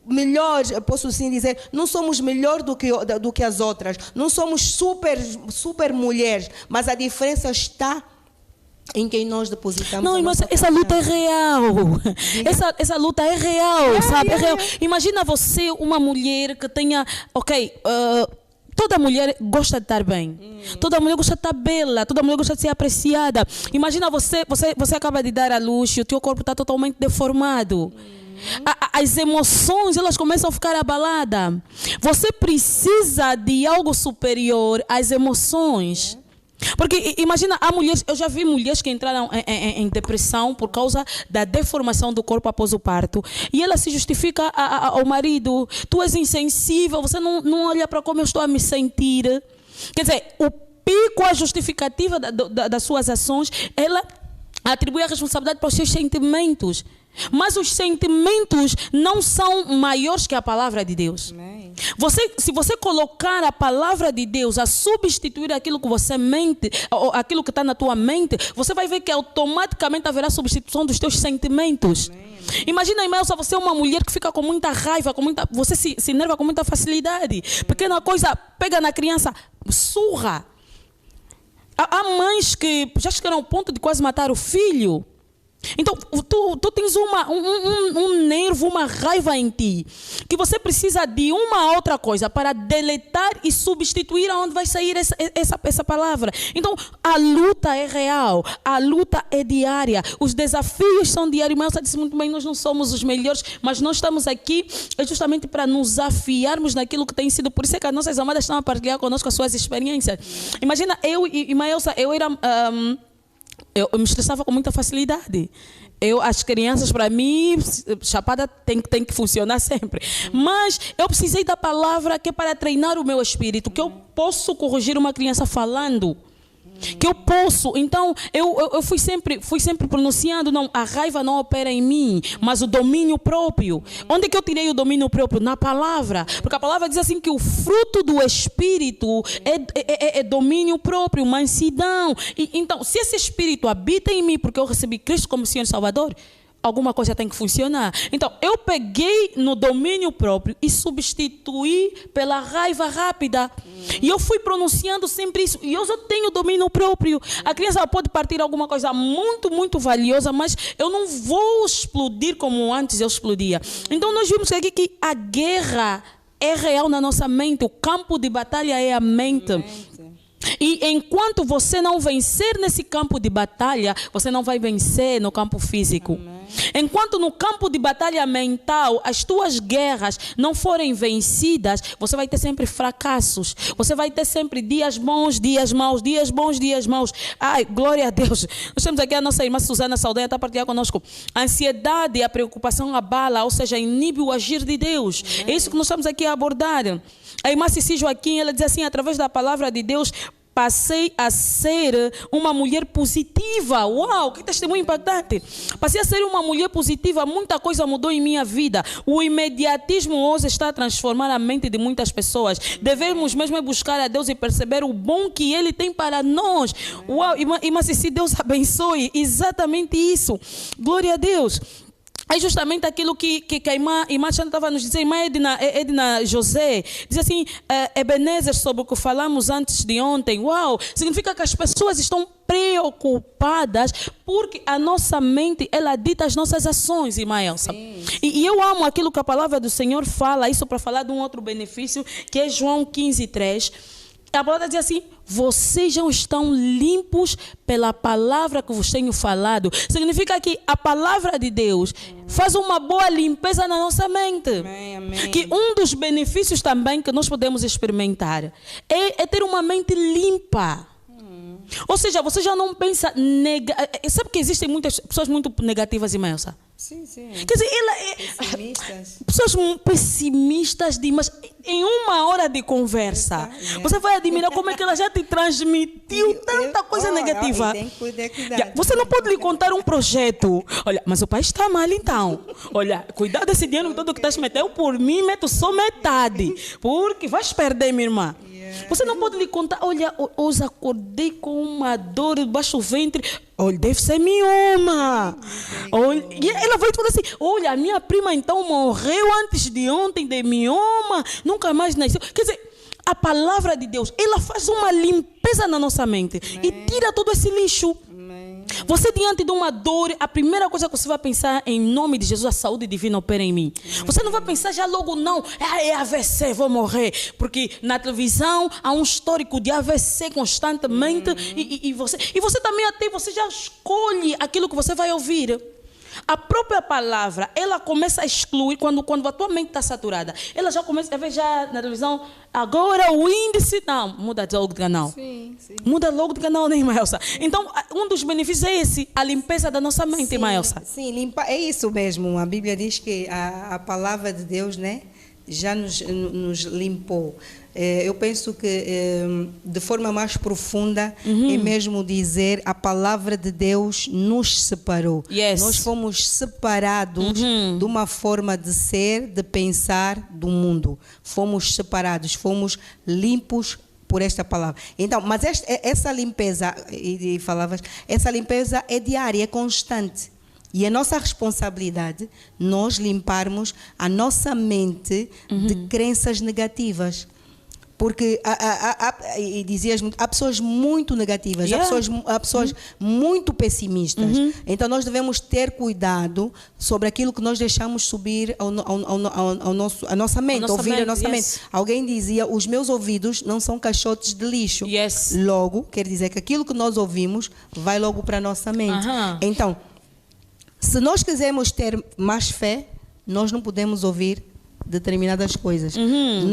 melhores, posso assim dizer, não somos melhor do que as outras, não somos super mulheres, mas a diferença está em quem nós depositamos. Não, irmã, essa luta é real. Essa luta é real, sabe? É real. Imagina você, uma mulher que tenha, toda mulher gosta de estar bem. Toda mulher gosta de estar bela. Toda mulher gosta de ser apreciada. Imagina você acaba de dar à luz e o teu corpo está totalmente deformado. As emoções, elas começam a ficar abaladas. Você precisa de algo superior às emoções. Porque imagina, há mulheres, eu já vi mulheres que entraram em depressão por causa da deformação do corpo após o parto. E ela se justifica ao marido: tu és insensível, você não olha para como eu estou a me sentir. Quer dizer, o pico, a justificativa das suas ações, ela atribui a responsabilidade para os seus sentimentos. Mas os sentimentos não são maiores que a palavra de Deus. Se você colocar a palavra de Deus a substituir aquilo que você mente, ou aquilo que está na tua mente, você vai ver que automaticamente haverá substituição dos teus sentimentos. Imagina, Imelsa, você é uma mulher que fica com muita raiva, você se enerva com muita facilidade. Pequena coisa, pega na criança, surra. Há mães que já chegaram ao ponto de quase matar o filho. Então, tu tens um nervo, uma raiva em ti, que você precisa de uma outra coisa para deletar e substituir aonde vai sair essa palavra. Então, a luta é real, a luta é diária, os desafios são diários. Mas você disse muito bem, nós não somos os melhores, mas nós estamos aqui justamente para nos afiarmos naquilo que tem sido. Por isso é que as nossas amadas estão a partilhar conosco as suas experiências. Imagina, eu e Maelsa, eu me estressava com muita facilidade. As crianças, para mim, chapada tem que funcionar sempre. Mas eu precisei da palavra que é para treinar o meu espírito, que eu posso corrigir uma criança falando. Que eu posso. Então, eu fui sempre pronunciando: não, a raiva não opera em mim, mas o domínio próprio. Onde é que eu tirei o domínio próprio? Na palavra. Porque a palavra diz assim que o fruto do Espírito é domínio próprio, mansidão. Então, se esse Espírito habita em mim, porque eu recebi Cristo como Senhor e Salvador, alguma coisa tem que funcionar. Então, eu peguei no domínio próprio e substituí pela raiva rápida. E eu fui pronunciando sempre isso. E eu já tenho domínio próprio. A criança pode partir alguma coisa muito, muito valiosa, mas eu não vou explodir como antes eu explodia. Então, nós vimos aqui que a guerra é real na nossa mente. O campo de batalha é a mente. E enquanto você não vencer nesse campo de batalha, você não vai vencer no campo físico. Enquanto no campo de batalha mental as tuas guerras não forem vencidas, você vai ter sempre fracassos. Você vai ter sempre dias bons, dias maus, dias bons, dias maus. Ai, glória a Deus. Nós temos aqui a nossa irmã Susana Saldanha, está a partilhar conosco. A ansiedade e a preocupação abala, ou seja, inibe o agir de Deus. É isso que nós estamos aqui a abordar. A irmã Cici Joaquim, ela diz assim: através da palavra de Deus, passei a ser uma mulher positiva. Uau, que testemunho impactante. Passei a ser uma mulher positiva, muita coisa mudou em minha vida. O imediatismo hoje está a transformar a mente de muitas pessoas. Devemos mesmo buscar a Deus e perceber o bom que Ele tem para nós. Uau, irmã Cici, Deus abençoe. Exatamente isso. Glória a Deus. É justamente aquilo que a irmã Xana estava nos dizendo. A irmã Edna José diz assim: Ebenezer, sobre o que falamos antes de ontem. Uau, significa que as pessoas estão preocupadas porque a nossa mente, ela dita as nossas ações, irmã Elsa. E eu amo aquilo que a palavra do Senhor fala, isso para falar de um outro benefício, que é João 15:3. A palavra diz assim: vocês já estão limpos pela palavra que vos tenho falado. Significa que a palavra de Deus faz uma boa limpeza na nossa mente. Amém. Que um dos benefícios também que nós podemos experimentar é ter uma mente limpa. Ou seja, você já não pensa... Sabe que existem muitas pessoas muito negativas, irmã Elsa? Sim. Quer dizer, pessoas pessimistas demais. Em uma hora de conversa, você vai admirar como é que ela já te transmitiu tanta coisa negativa. Você não pode lhe contar um projeto. Olha, mas o pai está mal então. Olha, cuidado desse dinheiro todo que estás metendo. Por mim, meto só metade. Porque vais perder, minha irmã. Você não pode lhe contar: olha, hoje acordei com uma dor debaixo do ventre. Olha, deve ser mioma. Olha, e ela vai falar assim: olha, a minha prima então morreu antes de ontem de mioma, nunca mais nasceu. Quer dizer, a palavra de Deus, ela faz uma limpeza na nossa mente e tira todo esse lixo. Você diante de uma dor, a primeira coisa que você vai pensar: em nome de Jesus, a saúde divina opera em mim. Você não vai pensar já logo: não, é AVC, vou morrer. Porque na televisão há um histórico de AVC constantemente. E você também até, você já escolhe aquilo que você vai ouvir. A própria palavra, ela começa a excluir, quando a tua mente está saturada, ela já começa a ver já na televisão, agora o índice, não, muda logo de canal. Sim. Muda logo de canal, né, Maelsa? Então, um dos benefícios é esse, a limpeza da nossa mente, Maelsa. Sim, é isso mesmo. A Bíblia diz que a palavra de Deus, né, já nos limpou. Eu penso que de forma mais profunda é mesmo dizer a palavra de Deus nos separou. Yes. Nós fomos separados de uma forma de ser, de pensar do mundo. Fomos separados, fomos limpos por esta palavra. Então, mas essa limpeza, e falavas, essa limpeza é diária, é constante. E é nossa responsabilidade nós limparmos a nossa mente de crenças negativas. Porque e dizias, há pessoas muito negativas, há pessoas muito pessimistas. Então nós devemos ter cuidado sobre aquilo que nós deixamos subir à nossa mente, ouvir a nossa mente. Alguém dizia, os meus ouvidos não são caixotes de lixo. Logo, quer dizer que aquilo que nós ouvimos vai logo para a nossa mente. Então, se nós quisermos ter mais fé, nós não podemos ouvir determinadas coisas.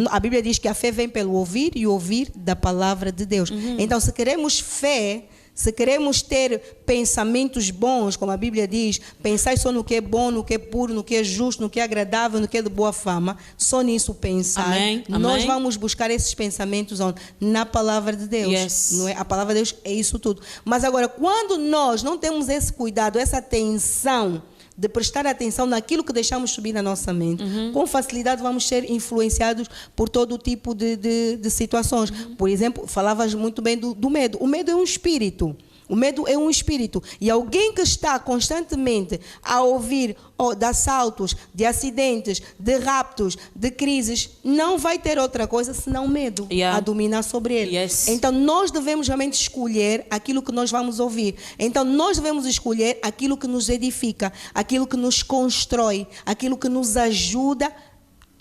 A Bíblia diz que a fé vem pelo ouvir e ouvir da palavra de Deus. Então, se queremos fé, se queremos ter pensamentos bons, como a Bíblia diz, pensar só no que é bom, no que é puro, no que é justo, no que é agradável, no que é de boa fama, só nisso pensar. Nós vamos buscar esses pensamentos onde? Na palavra de Deus. Não é? A palavra de Deus é isso tudo. Mas agora, quando nós não temos esse cuidado, essa atenção, de prestar atenção naquilo que deixamos subir na nossa mente, com facilidade vamos ser influenciados por todo tipo de situações. Por exemplo, falavas muito bem do medo. O medo é um espírito. O medo é um espírito. E alguém que está constantemente a ouvir de assaltos, de acidentes, de raptos, de crises, não vai ter outra coisa senão medo a dominar sobre ele. Então nós devemos realmente escolher aquilo que nós vamos ouvir. Então nós devemos escolher aquilo que nos edifica, aquilo que nos constrói, aquilo que nos ajuda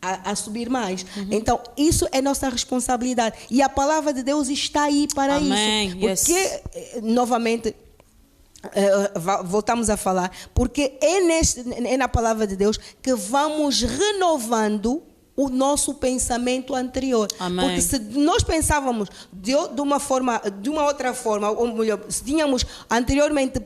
a subir mais. Então, isso é nossa responsabilidade. E a palavra de Deus está aí para isso. Porque, novamente, voltamos a falar, porque é na palavra de Deus que vamos renovando o nosso pensamento anterior. Porque se nós pensávamos de uma outra forma, ou melhor, se tínhamos anteriormente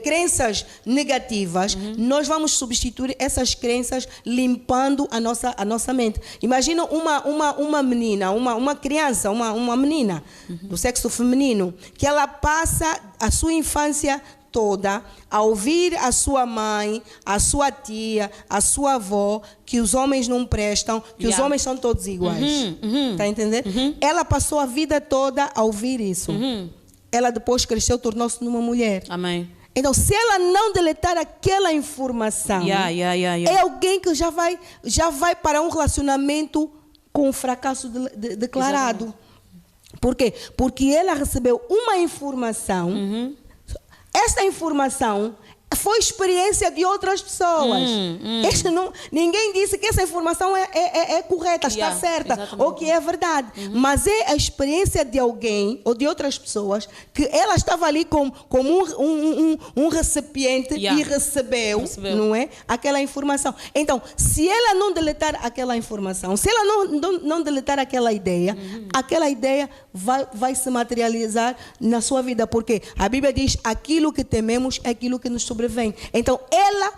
crenças negativas, nós vamos substituir essas crenças limpando a nossa mente. Imagina uma menina, uma criança, uma menina do sexo feminino, que ela passa a sua infância toda a ouvir a sua mãe, a sua tia, a sua avó, que os homens não prestam, que os homens são todos iguais. Tá entendendo? Ela passou a vida toda a ouvir isso. Ela depois cresceu, tornou-se numa mulher. Então, se ela não deletar aquela informação, é alguém que já vai para um relacionamento com um fracasso declarado. Por quê? Porque ela recebeu uma informação. Essa informação foi experiência de outras pessoas. Ninguém disse que essa informação é correta, está certa, ou que é verdade. Mas é a experiência de alguém ou de outras pessoas que ela estava ali como um recipiente e recebeu, não é? Aquela informação. Então, se ela não deletar aquela informação, se ela não deletar aquela ideia vai se materializar na sua vida. Porque a Bíblia diz, aquilo que tememos é aquilo que nos sobrevém. Então, ela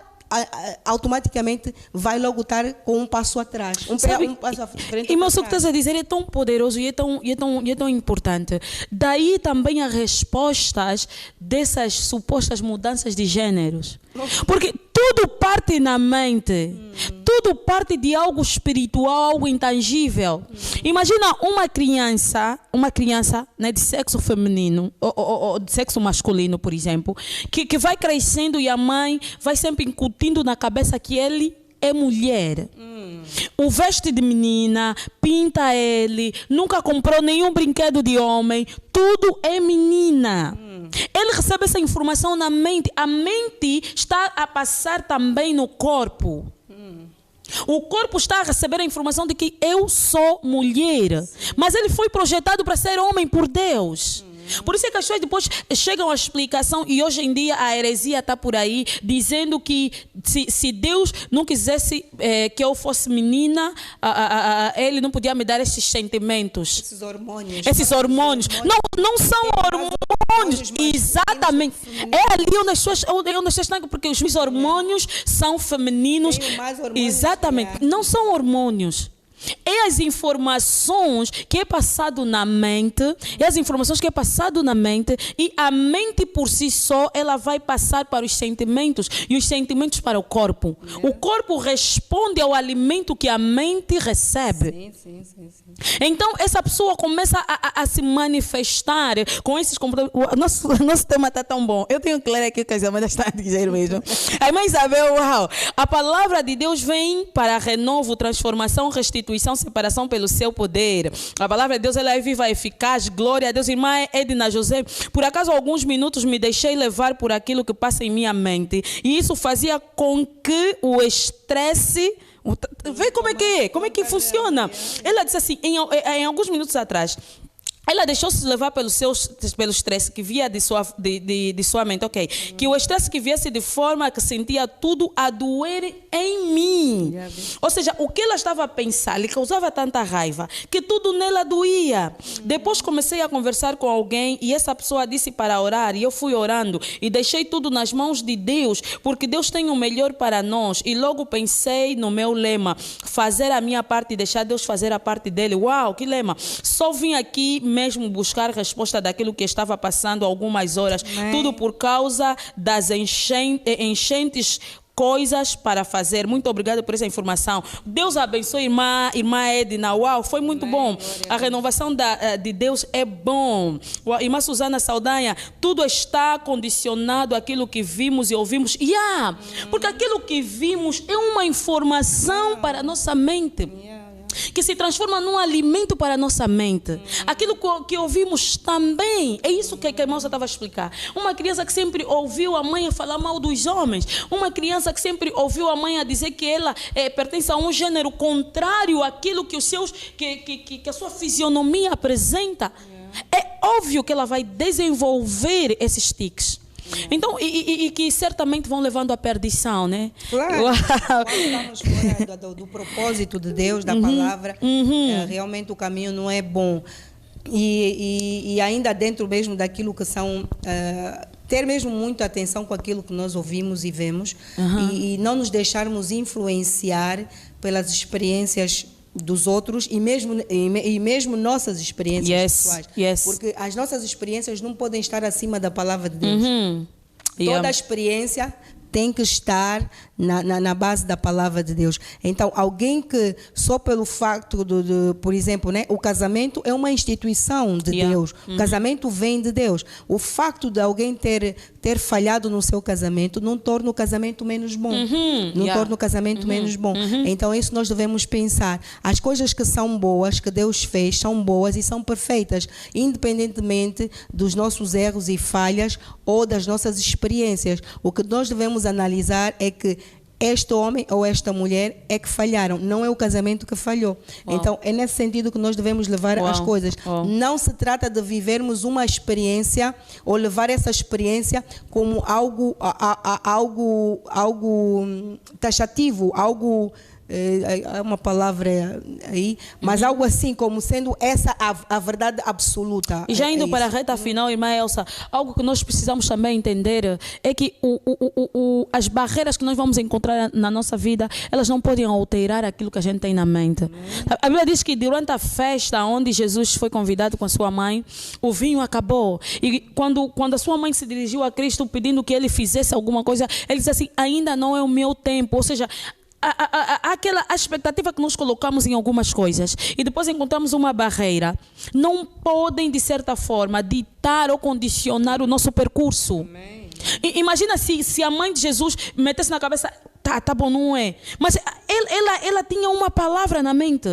automaticamente vai logo estar com um passo atrás. Um passo à frente. E mas o que estás a dizer é tão poderoso e é tão importante. Daí também as respostas dessas supostas mudanças de gêneros. Porque tudo parte na mente. Tudo parte de algo espiritual, algo intangível. Imagina uma criança, né, de sexo feminino ou de sexo masculino, por exemplo, que vai crescendo e a mãe vai sempre incutindo na cabeça que ele é mulher. O veste de menina, pinta ele, nunca comprou nenhum brinquedo de homem, tudo é menina. Ele recebe essa informação na mente. A mente está a passar também no corpo. O corpo está a receber a informação de que eu sou mulher. Mas ele foi projetado para ser homem por Deus. Por isso é que as pessoas depois chegam à explicação, e hoje em dia a heresia está por aí, dizendo que se Deus não quisesse que eu fosse menina, Ele não podia me dar esses sentimentos. Esses hormônios. Não são hormônios. Exatamente. É ali onde as pessoas estão, porque os hormônios são femininos. Exatamente. Não são hormônios. É as informações que é passado na mente, e a mente por si só, ela vai passar para os sentimentos e os sentimentos para o corpo. O corpo responde ao alimento que a mente recebe. Sim. Então, essa pessoa começa a se manifestar com esses comportamentos. Nosso tema está tão bom. Eu tenho que ler aqui o casamento, está a dizer mesmo. A irmã Isabel, uau! A palavra de Deus vem para renovo, transformação, restituição, separação pelo seu poder. A palavra de Deus, ela é viva, eficaz. Glória a Deus. Irmã Edna José, por acaso alguns minutos me deixei levar por aquilo que passa em minha mente, e isso fazia com que o estresse... Vê como é que funciona. Ela disse assim, em alguns minutos atrás, ela deixou-se levar pelo estresse que via de sua mente, ok? Que o estresse que viesse de forma que sentia tudo a doer em mim. Ou seja, o que ela estava a pensar lhe causava tanta raiva que tudo nela doía. Depois comecei a conversar com alguém e essa pessoa disse para orar, e eu fui orando e deixei tudo nas mãos de Deus, porque Deus tem o melhor para nós. E logo pensei no meu lema: fazer a minha parte e deixar Deus fazer a parte dele. Uau, que lema! Só vim aqui mesmo buscar resposta daquilo que estava passando há algumas horas. Tudo por causa das enchentes, coisas para fazer. Muito obrigada por essa informação. Deus abençoe irmã Edna. Uau, foi muito bom. A renovação de Deus é bom. Irmã Susana Saldanha, tudo está condicionado àquilo que vimos e ouvimos. Porque aquilo que vimos é uma informação para a nossa mente, que se transforma num alimento para a nossa mente. Aquilo que ouvimos também. É isso que a moça estava a explicar. Uma criança que sempre ouviu a mãe falar mal dos homens. Uma criança que sempre ouviu a mãe a dizer que ela pertence a um gênero contrário àquilo que que a sua fisionomia apresenta. É óbvio que ela vai desenvolver esses tiques. Então, e que certamente vão levando à perdição, né? Claro. Estamos fora do propósito de Deus, da palavra. Realmente o caminho não é bom. E ainda dentro mesmo daquilo que são... ter mesmo muita atenção com aquilo que nós ouvimos e vemos. E não nos deixarmos influenciar pelas experiências dos outros e mesmo nossas experiências pessoais. Porque as nossas experiências não podem estar acima da palavra de Deus. Toda a experiência tem que estar na base da palavra de Deus. Então, alguém que só pelo facto por exemplo, né, o casamento é uma instituição de Deus. O casamento vem de Deus. O facto de alguém ter falhado no seu casamento não torna o casamento menos bom. Não torna o casamento menos bom. Então, isso nós devemos pensar. As coisas que são boas, que Deus fez, são boas e são perfeitas, independentemente dos nossos erros e falhas ou das nossas experiências. O que nós devemos analisar é que este homem ou esta mulher é que falharam, não é o casamento que falhou. Então, é nesse sentido que nós devemos levar as coisas. Não se trata de vivermos uma experiência ou levar essa experiência como algo taxativo, algo... é uma palavra aí, mas algo assim como sendo essa a verdade absoluta. E já indo para a reta final, irmã Elsa, algo que nós precisamos também entender é que as barreiras que nós vamos encontrar na nossa vida, elas não podem alterar aquilo que a gente tem na mente. A Bíblia diz que durante a festa onde Jesus foi convidado com a sua mãe, o vinho acabou. E quando a sua mãe se dirigiu a Cristo pedindo que ele fizesse alguma coisa, ele disse assim: ainda não é o meu tempo. Ou seja, aquela expectativa que nós colocamos em algumas coisas e depois encontramos uma barreira, não podem de certa forma ditar ou condicionar o nosso percurso. Imagina se a mãe de Jesus metesse na cabeça: tá bom, não é, mas ela tinha uma palavra na mente,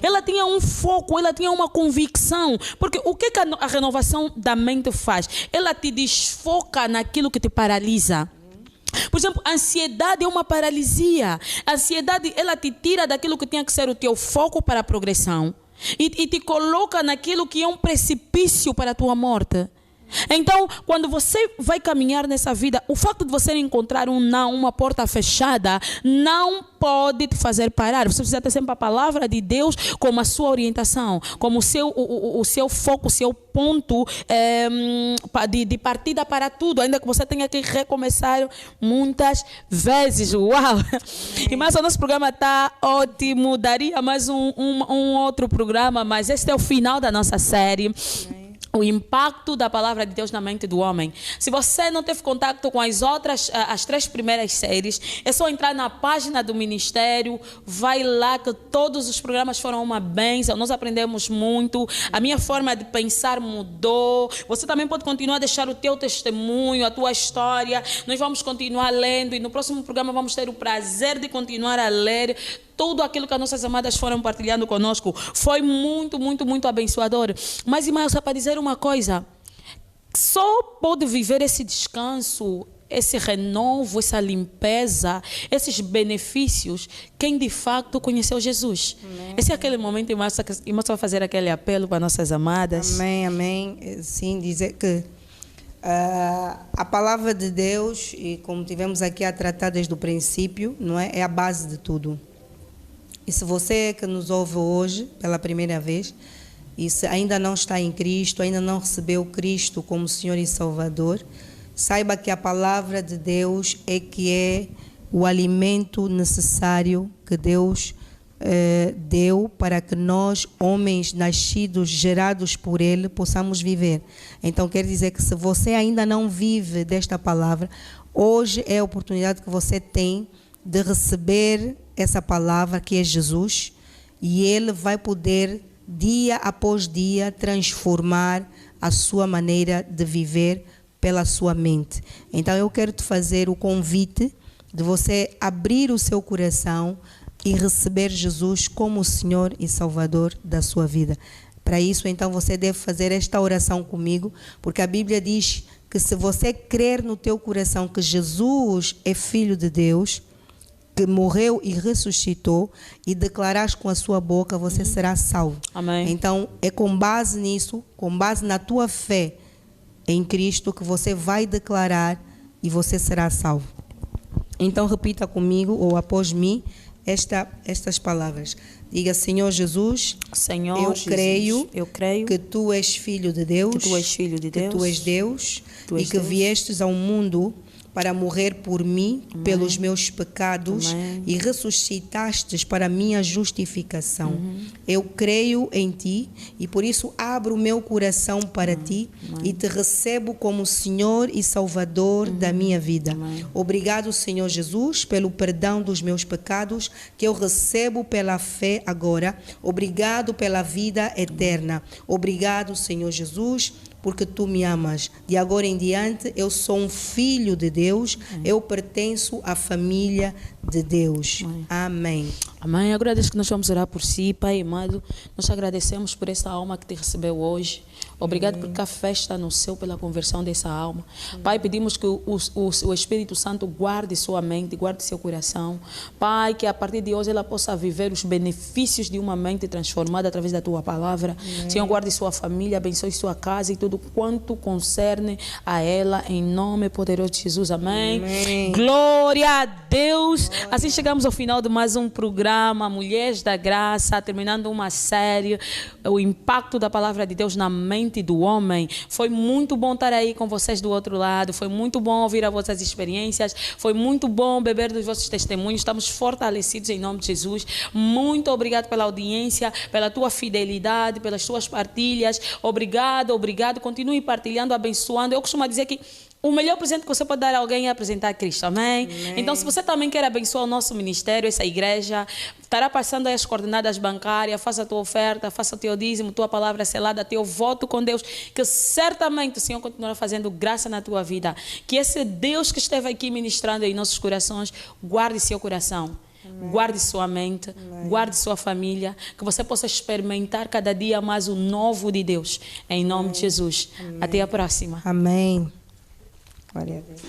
ela tinha um foco, ela tinha uma convicção, porque o que a renovação da mente faz? Ela te desfoca naquilo que te paralisa. Por exemplo, a ansiedade é uma paralisia. A ansiedade, ela te tira daquilo que tinha que ser o teu foco para a progressão. e te coloca naquilo que é um precipício para a tua morte. Então, quando você vai caminhar nessa vida, o fato de você encontrar um não, uma porta fechada, não pode te fazer parar. Você precisa ter sempre a palavra de Deus como a sua orientação, como o seu foco, o seu ponto de partida para tudo, ainda que você tenha que recomeçar muitas vezes. Uau! E mais o nosso programa está ótimo, daria mais um outro programa, mas este é o final da nossa série. O impacto da palavra de Deus na mente do homem. Se você não teve contato com as 3 primeiras séries, é só entrar na página do ministério, vai lá que todos os programas foram uma bênção, nós aprendemos muito, a minha forma de pensar mudou. Você também pode continuar a deixar o teu testemunho, a tua história, nós vamos continuar lendo e no próximo programa vamos ter o prazer de continuar a ler tudo aquilo que as nossas amadas foram partilhando conosco. Foi muito, muito, muito abençoador. Mas, irmã, só para dizer uma coisa, só pode viver esse descanso, esse renovo, essa limpeza, esses benefícios, quem de facto conheceu Jesus. Amém. Esse é aquele momento, irmã, vai fazer aquele apelo para nossas amadas. Amém, amém. Sim, dizer que a palavra de Deus, e como tivemos aqui a tratar desde o princípio, não é a base de tudo. E se você que nos ouve hoje pela primeira vez, e se ainda não está em Cristo, ainda não recebeu Cristo como Senhor e Salvador, saiba que a palavra de Deus é o alimento necessário que Deus deu para que nós, homens nascidos, gerados por Ele, possamos viver. Então quer dizer que se você ainda não vive desta palavra, hoje é a oportunidade que você tem de receber essa palavra que é Jesus, e Ele vai poder dia após dia transformar a sua maneira de viver pela sua mente. Então eu quero te fazer o convite de você abrir o seu coração e receber Jesus como o Senhor e Salvador da sua vida. Para isso, então, você deve fazer esta oração comigo, porque a Bíblia diz que se você crer no teu coração que Jesus é Filho de Deus, que morreu e ressuscitou, e declarares com a sua boca, você será salvo. Amém. Então, é com base nisso, com base na tua fé em Cristo, que você vai declarar e você será salvo. Então, repita comigo ou após mim estas palavras. Diga: Senhor Jesus, eu creio que Tu és Filho de Deus, que Tu és Deus, e que viestes ao mundo para morrer por mim, amém, pelos meus pecados, amém, e ressuscitastes para a minha justificação. Uhum. Eu creio em Ti e por isso abro o meu coração para Ti, amém, e Te recebo como Senhor e Salvador, uhum, da minha vida. Amém. Obrigado, Senhor Jesus, pelo perdão dos meus pecados que eu recebo pela fé agora. Obrigado pela vida eterna. Obrigado, Senhor Jesus, porque Tu me amas. De agora em diante, eu sou um filho de Deus, eu pertenço à família de Deus. Amém. Amém. Agora desde que nós vamos orar por si, Pai amado, nós te agradecemos por essa alma que Te recebeu hoje. Obrigado porque a fé está no céu pela conversão dessa alma. Pai, pedimos que o Espírito Santo guarde sua mente, guarde seu coração. Pai, que a partir de hoje ela possa viver os benefícios de uma mente transformada através da Tua palavra. Senhor, guarde sua família, abençoe sua casa e tudo quanto concerne a ela, em nome poderoso de Jesus. Amém. Amém. Glória a Deus. Glória. Assim chegamos ao final de mais um programa, Mulheres da Graça, terminando uma série, o impacto da palavra de Deus na mente do homem. Foi muito bom estar aí com vocês do outro lado, foi muito bom ouvir as vossas experiências, foi muito bom beber dos vossos testemunhos. Estamos fortalecidos em nome de Jesus. Muito obrigado pela audiência, pela tua fidelidade, pelas tuas partilhas. Obrigado. Continue partilhando, abençoando. Eu costumo dizer que o melhor presente que você pode dar a alguém é apresentar Cristo, amém? Amém? Então, se você também quer abençoar o nosso ministério, essa igreja, estará passando aí as coordenadas bancárias, faça a tua oferta, faça o teu dízimo, tua palavra selada, teu voto com Deus, que certamente o Senhor continuará fazendo graça na tua vida. Que esse Deus que esteve aqui ministrando em nossos corações, guarde seu coração. Amém. Guarde sua mente, amém, guarde sua família, que você possa experimentar cada dia mais o novo de Deus. Em nome, amém, de Jesus. Amém. Até a próxima. Amém. Glória a Deus.